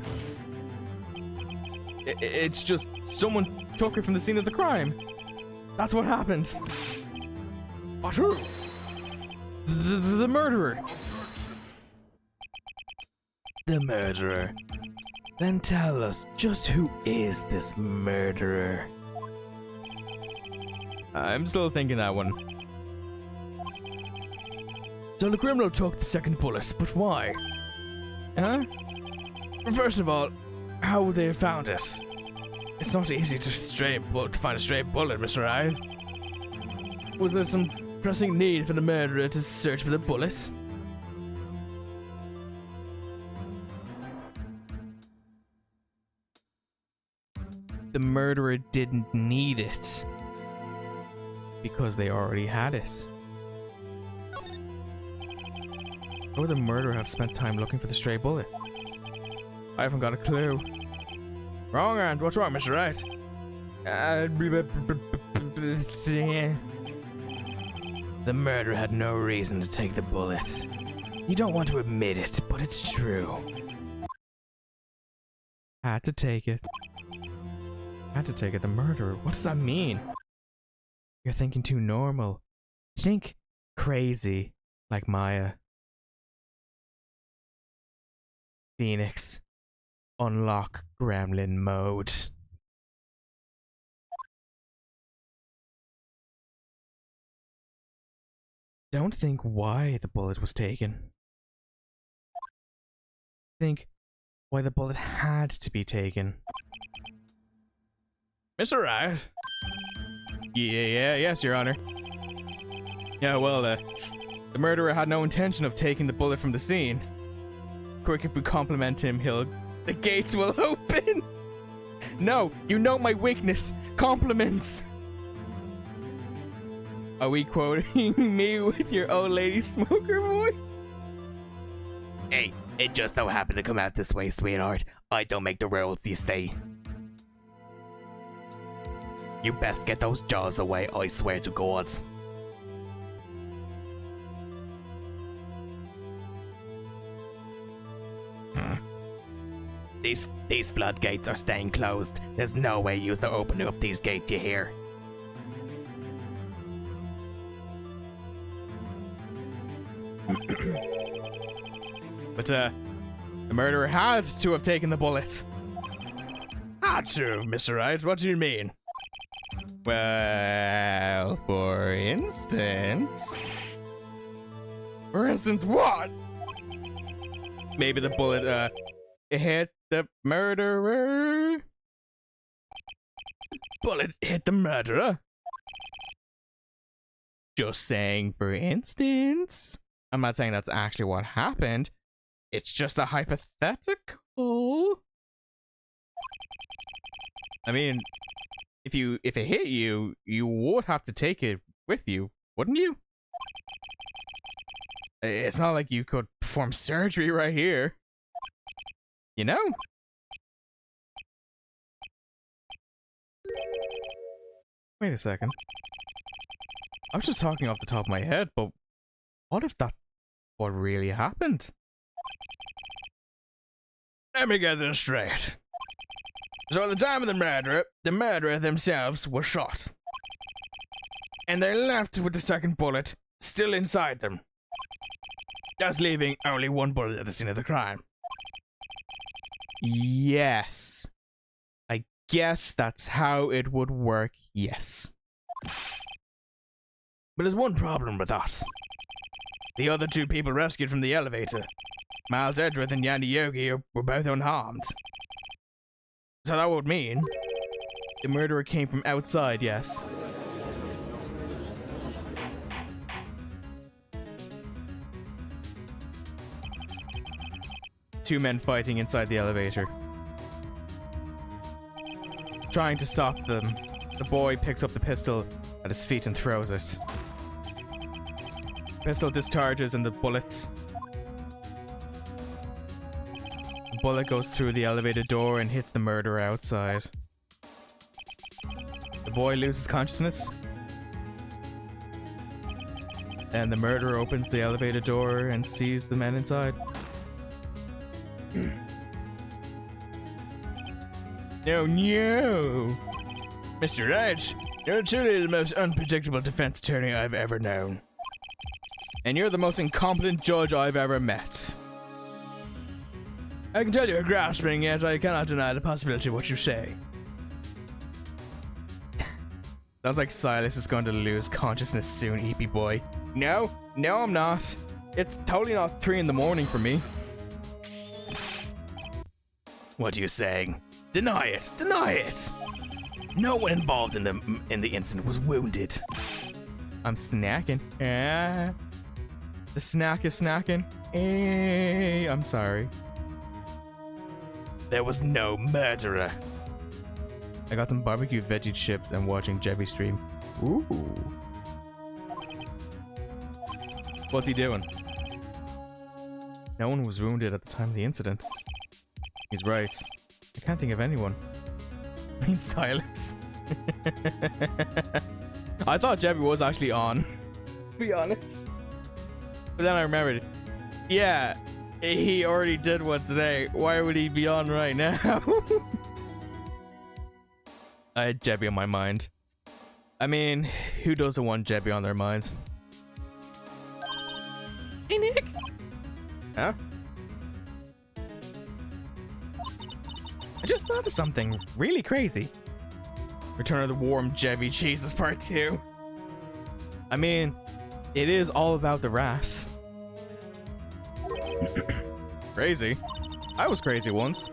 It's just someone took it from the scene of the crime. That's what happened. What? The murderer. The murderer. Then tell us, just who is this murderer? I'm still thinking that one. So the criminal took the second bullet, but why? Huh? First of all, how would they have found it? It's not easy to find a stray bullet, Mr. Wright. Was there some pressing need for the murderer to search for the bullet? The murderer didn't need it because they already had it. Or would the murderer have spent time looking for the stray bullet? I haven't got a clue. Wrong, and what's wrong, Mr. Wright? The murderer had no reason to take the bullet. You don't want to admit it, but it's true. Had to take it. Had to take it, the murderer. What does that mean? You're thinking too normal. Think crazy, like Maya. Phoenix. Unlock gremlin mode. Don't think why the bullet was taken. Think why the bullet had to be taken. Mr. Wright? Yes, Your Honor. Yeah, well, the murderer had no intention of taking the bullet from the scene. Quick, if we compliment him, the gates will open. No, you know my weakness. Compliments. Are we quoting me with your old lady smoker voice? Hey, it just so happened to come out this way, sweetheart. I don't make the rules, you see. You best get those jaws away, I swear to God. These floodgates are staying closed. There's no way you're opening up these gates, you hear? But the murderer had to have taken the bullet. Had to, Mr. Wright, what do you mean? Well, for instance, what? Maybe the bullet, it hit the murderer? Bullet hit the murderer? Just saying, for instance. I'm not saying that's actually what happened. It's just a hypothetical. I mean, if it hit you, you would have to take it with you, wouldn't you? It's not like you could perform surgery right here. You know? Wait a second. I was just talking off the top of my head, but what if that's what really happened? Let me get this straight. So at the time of the murderer themselves were shot. And they're left with the second bullet still inside them. Thus leaving only one bullet at the scene of the crime. Yes. I guess that's how it would work, yes. But there's one problem with that. The other two people rescued from the elevator, Miles Edgeworth and Yanni Yogi, were both unharmed. So that would mean the murderer came from outside, yes. Two men fighting inside the elevator. Trying to stop them The boy picks up the pistol at his feet and throws it. Pistol discharges and the bullet goes through the elevator door and hits the murderer outside. The boy loses consciousness. And the murderer opens the elevator door and sees the men inside. No. Mr. Wright, you're truly the most unpredictable defense attorney I've ever known. And you're the most incompetent judge I've ever met. I can tell you're grasping, yet I cannot deny the possibility of what you say. Sounds like Silas is going to lose consciousness soon, Eepy boy. No, I'm not. It's totally not 3 in the morning for me. What are you saying? Deny it! No one involved in the incident was wounded. I'm snacking. The snack is snacking. I'm sorry. There was no murderer. I got some barbecue veggie chips and watching Jebby stream. Ooh. What's he doing? No one was wounded at the time of the incident. He's right. I can't think of anyone. I mean, Silas. I thought Jebby was actually on, to be honest. But then I remembered, yeah, he already did one today. Why would he be on right now? I had Jebby on my mind. I mean, who doesn't want Jebby on their minds? Hey, Nick. Huh? I just thought of something really crazy. Return of the Warm Jebby Jesus Part 2. I mean, it is all about the rats. Crazy? I was crazy once.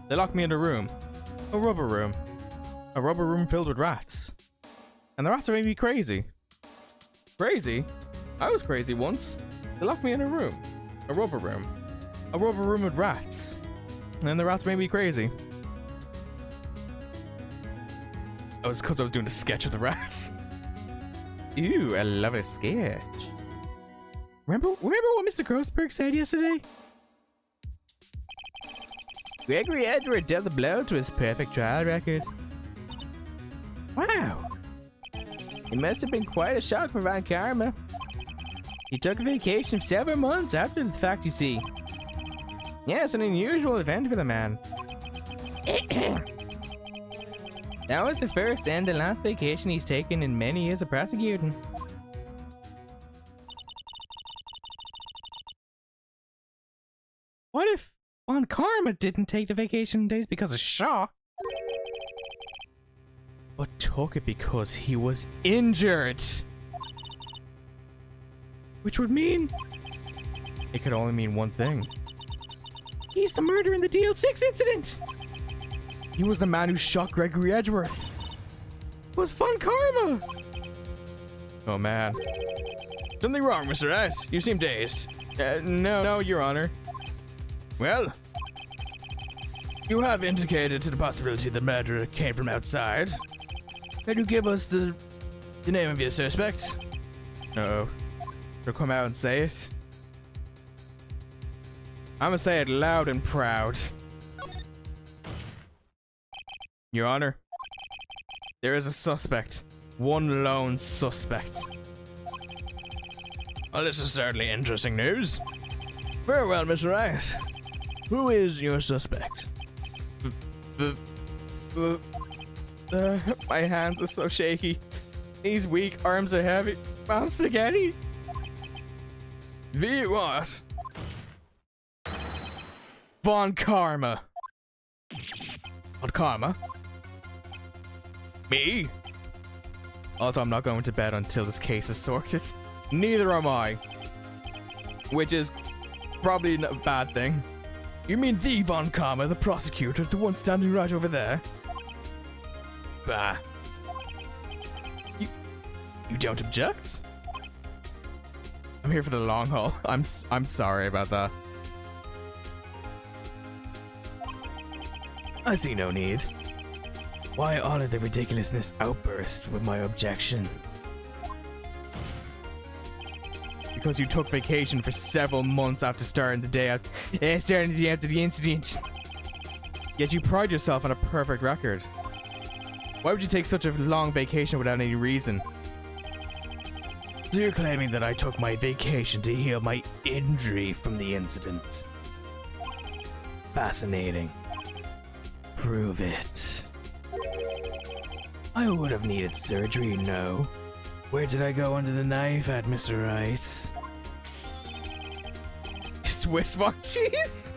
They locked me in a room. A rubber room. A rubber room filled with rats. And the rats made me crazy. Crazy? I was crazy once. They locked me in a room. A rubber room. A rubber room with rats. And the rats made me crazy. It was because I was doing a sketch of the rats. Ooh, I love a sketch. Remember what Mr. Grossberg said yesterday? Gregory Edward dealt the blow to his perfect trial record. Wow. It must have been quite a shock for Von Karma. He took a vacation several months after the fact, you see. Yes, an unusual event for the man. That was the first and the last vacation he's taken in many years of prosecuting. What if Von Karma didn't take the vacation days because of shock, but took it because he was injured? Which would mean it could only mean one thing. He's the murderer in the DL6 incident! He was the man who shot Gregory Edgeworth. It was Von Karma! Oh man. Something wrong, Mr. Wright? You seem dazed. No, Your Honor. Well, you have indicated to the possibility the murderer came from outside. Can you give us the name of your suspect? Uh-oh. Should I come out and say it? I'm gonna say it loud and proud. Your Honor, there is a suspect. One lone suspect. Well, this is certainly interesting news. Very well, Mr. Wright. Who is your suspect? My hands are so shaky. Knees weak, arms are heavy. Mouth spaghetti. V what? Von Karma. Von Karma? Me? Also, I'm not going to bed until this case is sorted. Neither am I. Which is probably a bad thing. You mean the Von Karma, the prosecutor, the one standing right over there? Bah. You don't object? I'm here for the long haul. I'm sorry about that. I see no need. Why honor the ridiculousness outburst with my objection? Because you took vacation for several months after starting the day after the incident. Yet you pride yourself on a perfect record. Why would you take such a long vacation without any reason? So you're claiming that I took my vacation to heal my injury from the incident. Fascinating. Prove it. I would have needed surgery, no. Where did I go under the knife at, Mr. Wright? Swiss von cheese?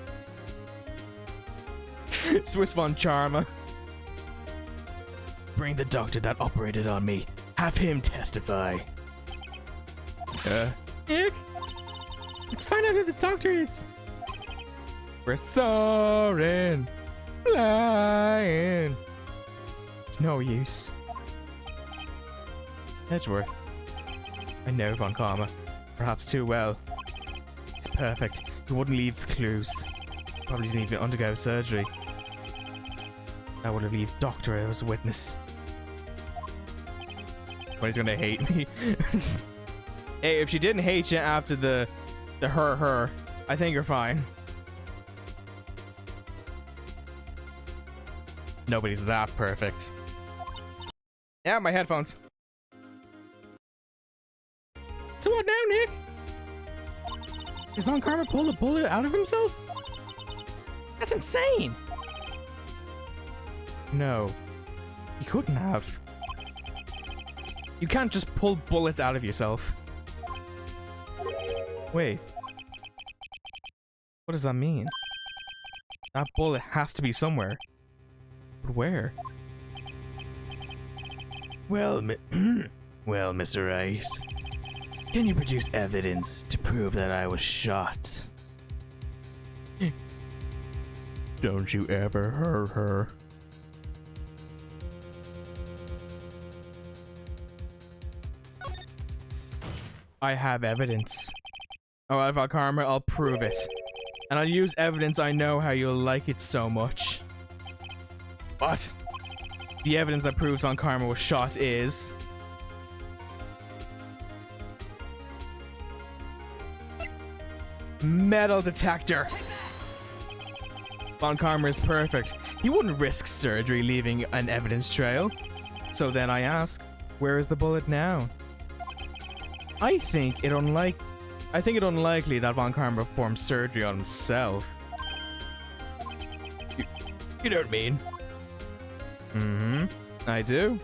Swiss von Charma. Bring the doctor that operated on me. Have him testify. Nick? Let's find out who the doctor is. We're soaring, flying. It's no use. Edgeworth. I know Von Karma. Perhaps too well. It's perfect. He wouldn't leave clues. Probably didn't even undergo surgery. That would have left Doctor as a witness. But he's gonna hate me. Hey, if she didn't hate you after the her, I think you're fine. Nobody's that perfect. Yeah, my headphones. So what now, Nick? Did Von Karma pull the bullet out of himself? That's insane! No. He couldn't have. You can't just pull bullets out of yourself. Wait. What does that mean? That bullet has to be somewhere. But where? Well, well, Mr. Wright. Can you produce evidence to prove that I was shot? Don't you ever hurt her. I have evidence. Oh, Von Karma, I'll prove it. And I'll use evidence I know how you'll like it so much. But the evidence that proves Von Karma was shot is... metal detector. Von Karma is perfect. He wouldn't risk surgery leaving an evidence trail. So then I ask, where is the bullet now? I think it unlikely that Von Karma performed surgery on himself. You know what I mean? Mm-hmm. I do.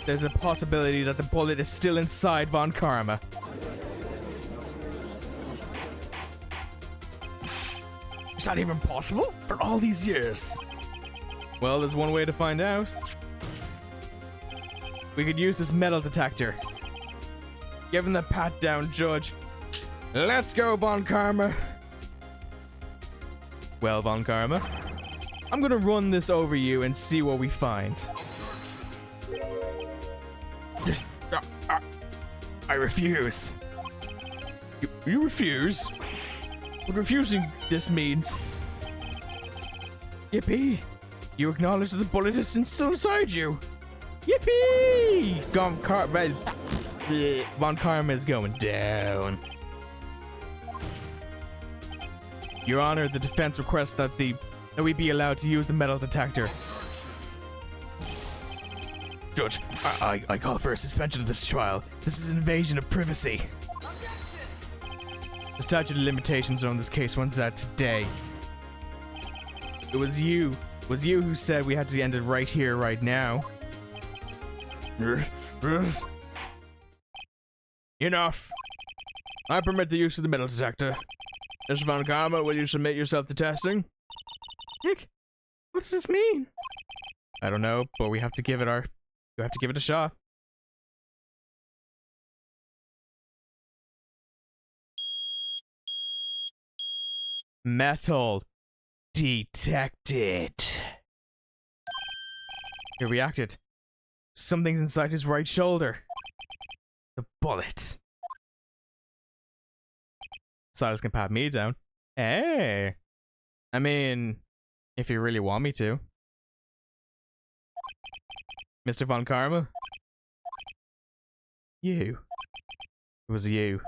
There's a possibility that the bullet is still inside Von Karma. Is that even possible? For all these years? Well, there's one way to find out. We could use this metal detector. Give him the pat down, Judge. Let's go, Von Karma. Well, Von Karma, I'm gonna run this over you and see what we find. I refuse. You refuse? What refusing this means? Yippee! You acknowledge that the bullet is still inside you. Yippee! Von Karma is going down. Your Honor, the defense requests that we be allowed to use the metal detector. Judge, I call for a suspension of this trial. This is an invasion of privacy. The statute of limitations on this case runs out today. It was you who said we had to end it right here, right now. Enough. I permit the use of the metal detector. Mr. Von Karma, will you submit yourself to testing? Nick, what does this mean? I don't know, but we have to give it a shot. Metal detected. He reacted. Something's inside his right shoulder. The bullet. Silas can pat me down. Hey. I mean, if you really want me to. Mr. Von Karma? You. It was you.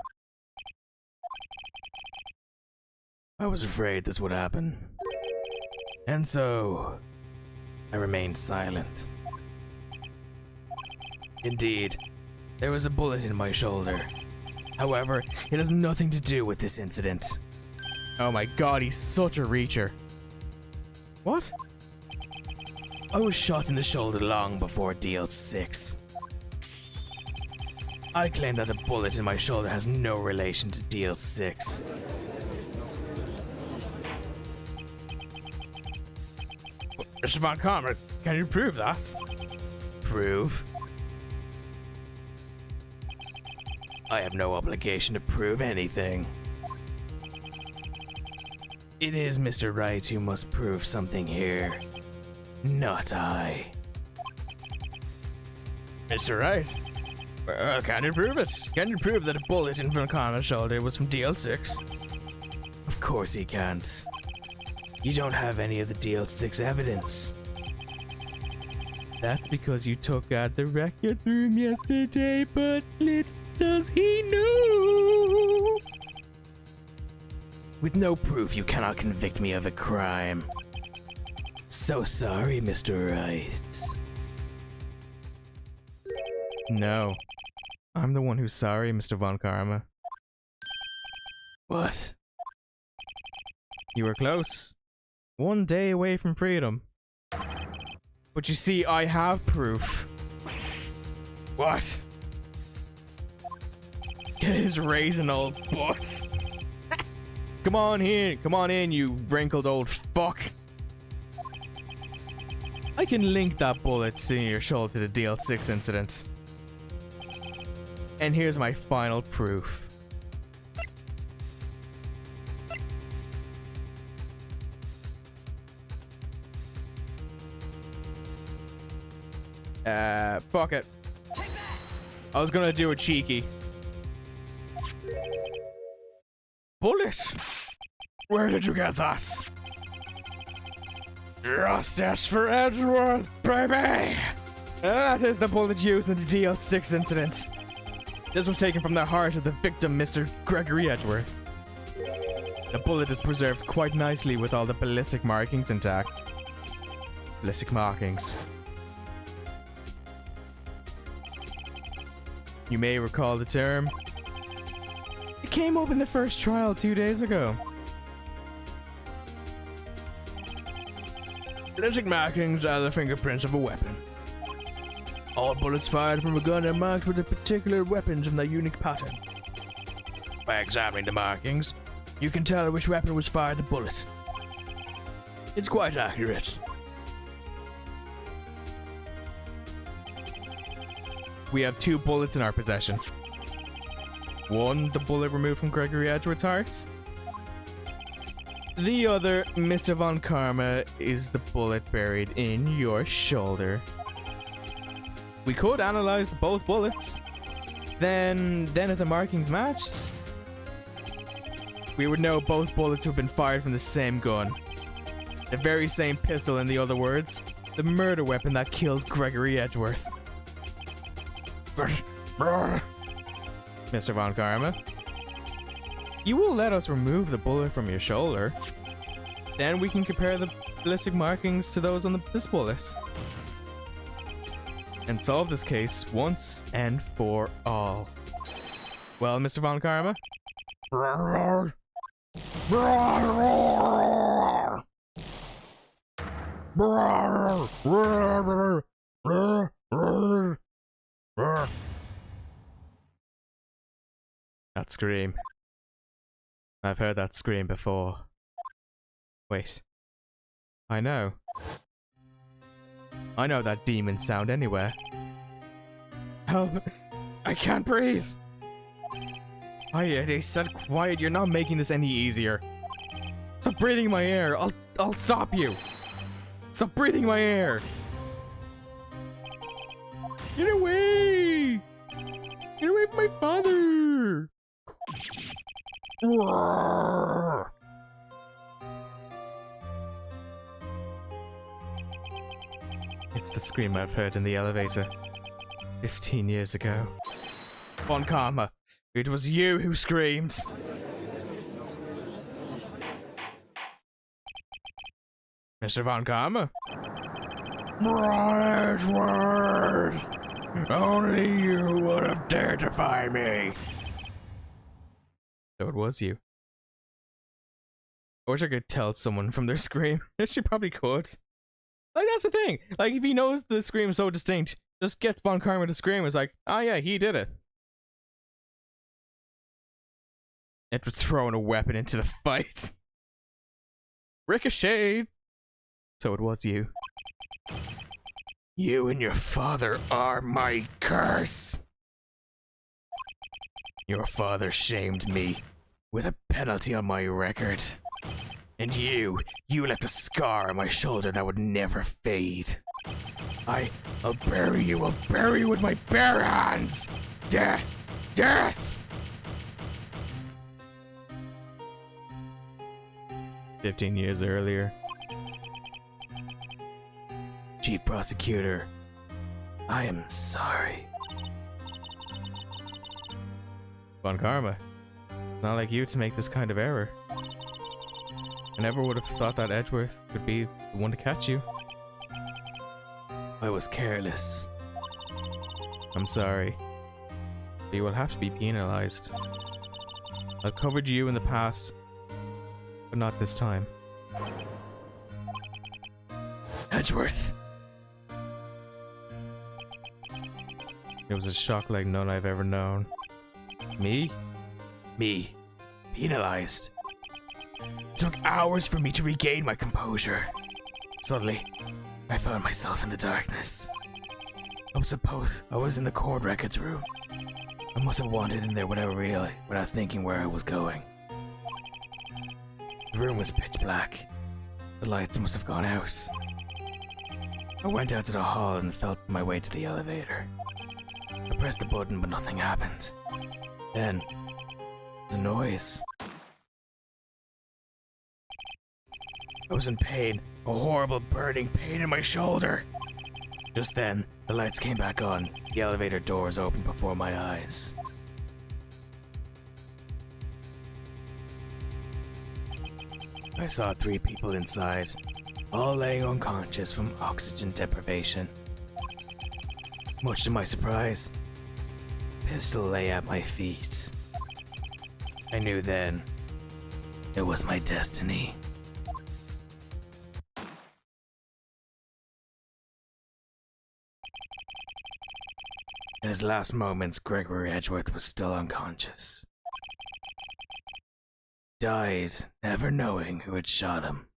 I was afraid this would happen. And so, I remained silent. Indeed, there was a bullet in my shoulder. However, it has nothing to do with this incident. Oh my god, he's such a reacher. What? I was shot in the shoulder long before DL6. I claim that the bullet in my shoulder has no relation to DL6. Mr. Von Karma, can you prove that? Prove? I have no obligation to prove anything. It is Mr. Wright who must prove something here, not I. Mr. Wright? Well, can you prove it? Can you prove that a bullet in Von Karma's shoulder was from DL6? Of course he can't. You don't have any of the DL6 evidence. That's because you took out the records room yesterday, but little does he know. With no proof, you cannot convict me of a crime. So sorry, Mr. Wright. No. I'm the one who's sorry, Mr. Von Karma. What? You were close. 1 day away from freedom. But you see, I have proof. What? Get his raisin old butt. Come on in, you wrinkled old fuck. I can link that bullet in your shoulder to the DL6 incident. And here's my final proof. Fuck it. I was gonna do a cheeky. Bullet? Where did you get that? Justice for Edgeworth, baby! That is the bullet used in the DL6 incident. This was taken from the heart of the victim, Mr. Gregory Edgeworth. The bullet is preserved quite nicely with all the ballistic markings intact. Ballistic markings. You may recall the term. It came up in the first trial 2 days ago. Ballistic markings are the fingerprints of a weapon. All bullets fired from a gun are marked with the particular weapons in their unique pattern. By examining the markings, you can tell which weapon was fired the bullet. It's quite accurate. We have 2 bullets in our possession. One, the bullet removed from Gregory Edgeworth's heart. The other, Mr. Von Karma, is the bullet buried in your shoulder. We could analyze both bullets. Then if the markings matched, we would know both bullets have been fired from the same gun. The very same pistol, in the other words. The murder weapon that killed Gregory Edgeworth. Mr. Von Karma, you will let us remove the bullet from your shoulder. Then we can compare the ballistic markings to those on this bullet. And solve this case once and for all. Well, Mr. Von Karma? That scream. I've heard that scream before. Wait. I know. I know that demon sound anywhere. Help! I can't breathe! They said quiet, you're not making this any easier. Stop breathing my air! I'll stop you! Stop breathing my air! Get away! Get away from my father! It's the scream I've heard in the elevator 15 years ago. Von Karma, it was you who screamed. Mr. Von Karma? Edgeworth! Only you would have dared to find me. So it was you. I wish I could tell someone from their scream. She probably could. Like, that's the thing. Like, if he knows the scream is so distinct, just gets Von Karma to scream. It's like, oh yeah, he did it. It was throwing a weapon into the fight. Ricochet. So it was you. You and your father are my curse. Your father shamed me with a penalty on my record. And you left a scar on my shoulder that would never fade. I'll bury you with my bare hands. Death, death. 15 years earlier. Chief Prosecutor, I am sorry. Von Karma, not like you to make this kind of error. I never would have thought that Edgeworth could be the one to catch you. I was careless. I'm sorry. But you will have to be penalized. I've covered you in the past, but not this time. Edgeworth! It was a shock like none I've ever known. Me? Me. Penalized. It took hours for me to regain my composure. Suddenly, I found myself in the darkness. I was in the court records room. I must have wandered in there without thinking where I was going. The room was pitch black. The lights must have gone out. I went out to the hall and felt my way to the elevator. I pressed the button, but nothing happened. Then, there was a noise. I was in pain, a horrible burning pain in my shoulder. Just then, the lights came back on. The elevator doors opened before my eyes. I saw 3 people inside, all laying unconscious from oxygen deprivation. Much to my surprise, a pistol lay at my feet. I knew then it was my destiny. In his last moments, Gregory Edgeworth was still unconscious. Died, never knowing who had shot him.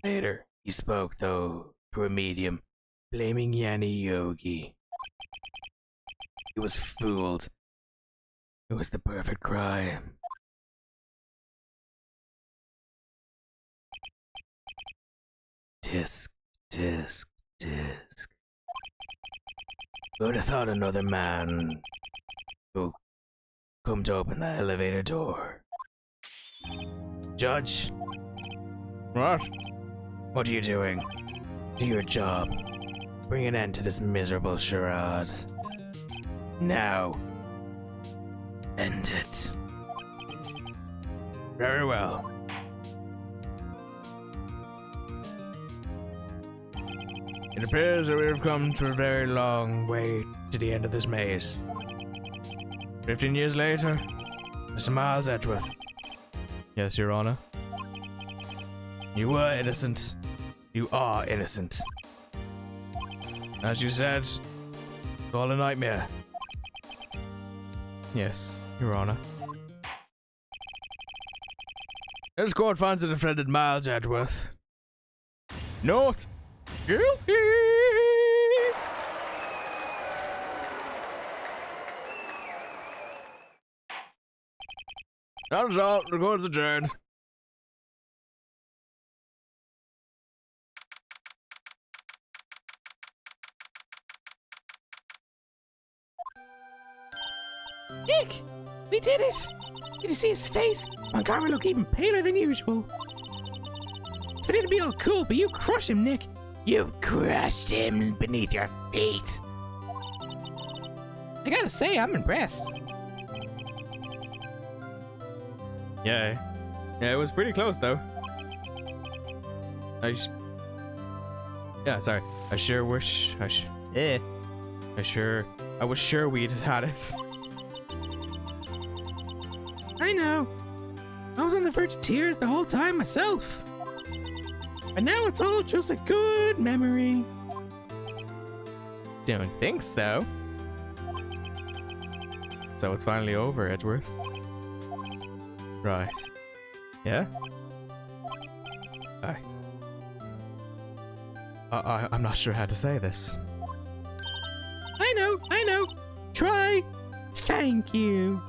Later, he spoke, though, through a medium, blaming Yanni Yogi. He was fooled. It was the perfect crime. Tisk, tisk, tisk. Who'd have thought another man who come to open the elevator door? Judge? What? What are you doing? Do your job. Bring an end to this miserable charade. Now. End it. Very well. It appears that we have come to a very long way to the end of this maze. 15 years later, Mr. Miles Edgeworth. Yes, Your Honor. You were innocent. You are innocent. As you said, it's all a nightmare. Yes, Your Honor. This court finds the defendant Miles Edgeworth not guilty. That is all. The court's adjourned. Nick! We did it! Did you see his face? Montgomery looked even paler than usual. It's for him to be all cool, but you crush him, Nick. You've crushed him beneath your feet. I gotta say, I'm impressed. Yeah. Yeah, it was pretty close though. Yeah, sorry. I sure wish I was sure we'd had it. I know. I was on the verge of tears the whole time myself. But now it's all just a good memory. Don't think so. So it's finally over, Edgeworth. Right. Yeah? I'm not sure how to say this. I know. Try. Thank you.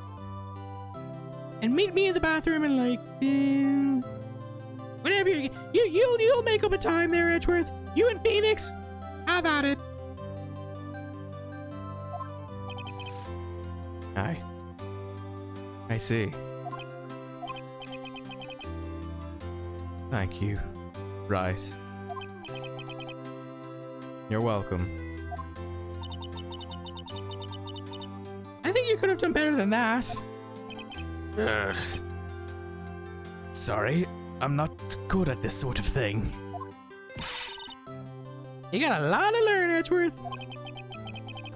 And meet me in the bathroom in like, whenever you'll make up a time there, Edgeworth. You and Phoenix. How about it? I see. Thank you. Right. You're welcome. I think you could have done better than that. Sorry, I'm not good at this sort of thing. You got a lot to learn, Edgeworth.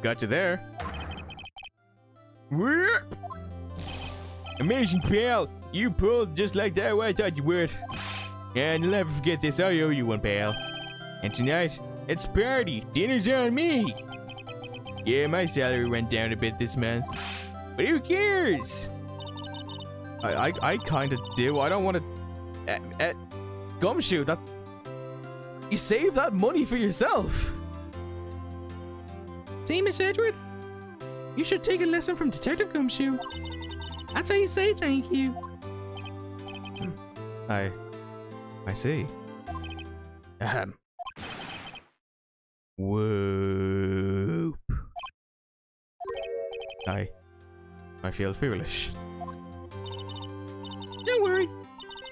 Got you there. Amazing, pal. You pulled just like that I thought you would. And you'll never forget this. I owe you one, pal. And tonight, it's party. Dinner's on me. Yeah, my salary went down a bit this month. But who cares? I kind of do. I don't want to... Gumshoe, that... You save that money for yourself. See, Miss Edgeworth? You should take a lesson from Detective Gumshoe. That's how you say thank you. I see. Whoop. I feel foolish. Don't worry.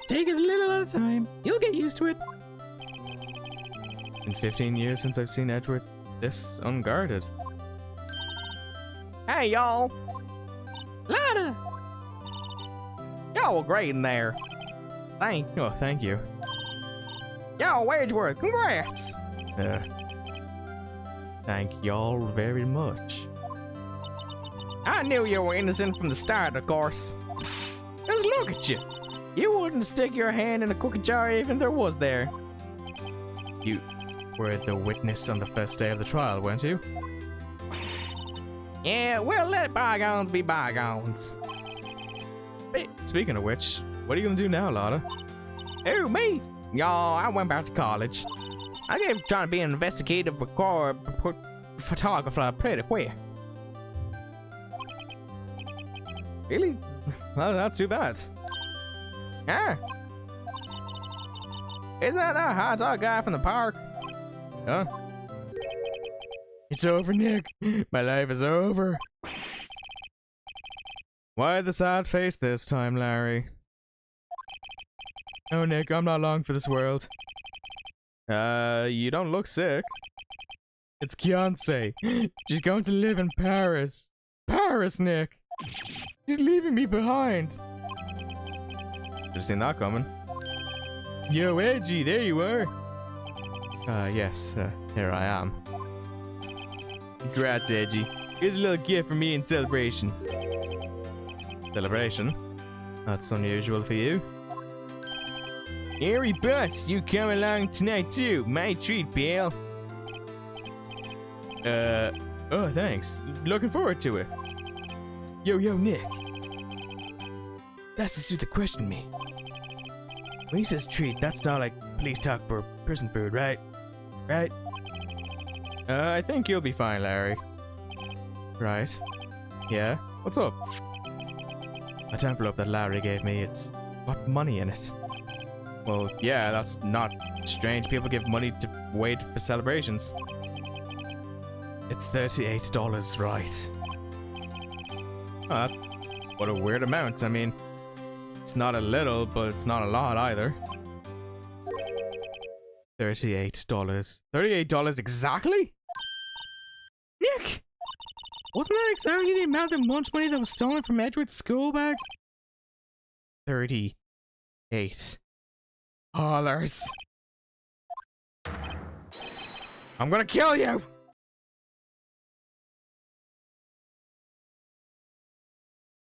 Take it a little at a time. You'll get used to it. Been 15 years since I've seen Edgeworth this unguarded. Hey, y'all. Lada! Y'all were great in there. Thank you. Y'all, Edgeworth, congrats. Thank y'all very much. I knew you were innocent from the start, of course. Just look at you. You wouldn't stick your hand in a cookie jar even if there was there. You were the witness on the first day of the trial, weren't you? Yeah, well, let bygones be bygones. Speaking of which, what are you gonna do now, Lotta? Who, me? Y'all, I went back to college. I gave trying to be an investigative photographer pretty quick. Really? Well, that's too bad. Yeah. Isn't that a hot dog guy from the park? Huh? It's over, Nick. My life is over. Why the sad face this time, Larry? Oh, Nick, I'm not long for this world. You don't look sick. It's Beyonce. She's going to live in Paris. Paris, Nick. She's leaving me behind. Should have seen that coming. Yo, Edgy, there you are. Yes, here I am. Congrats, Edgy. Here's a little gift for me in celebration. Celebration? That's unusual for you. Harry Butts, you come along tonight too. My treat, pal. Oh, thanks. Looking forward to it. Yo, Nick. That's the suit that questioned me. When he says treat, that's not like police talk for prison food, right? Right? I think you'll be fine, Larry. Right. Yeah? What's up? That envelope that Larry gave me, it's got money in it. Well, yeah, that's not strange. People give money to wait for celebrations. It's $38, right? What a weird amount. I mean, it's not a little, but it's not a lot either. $38. $38 exactly? Nick! Wasn't that exactly the amount of lunch money that was stolen from Edward's school bag? $38. I'm gonna kill you!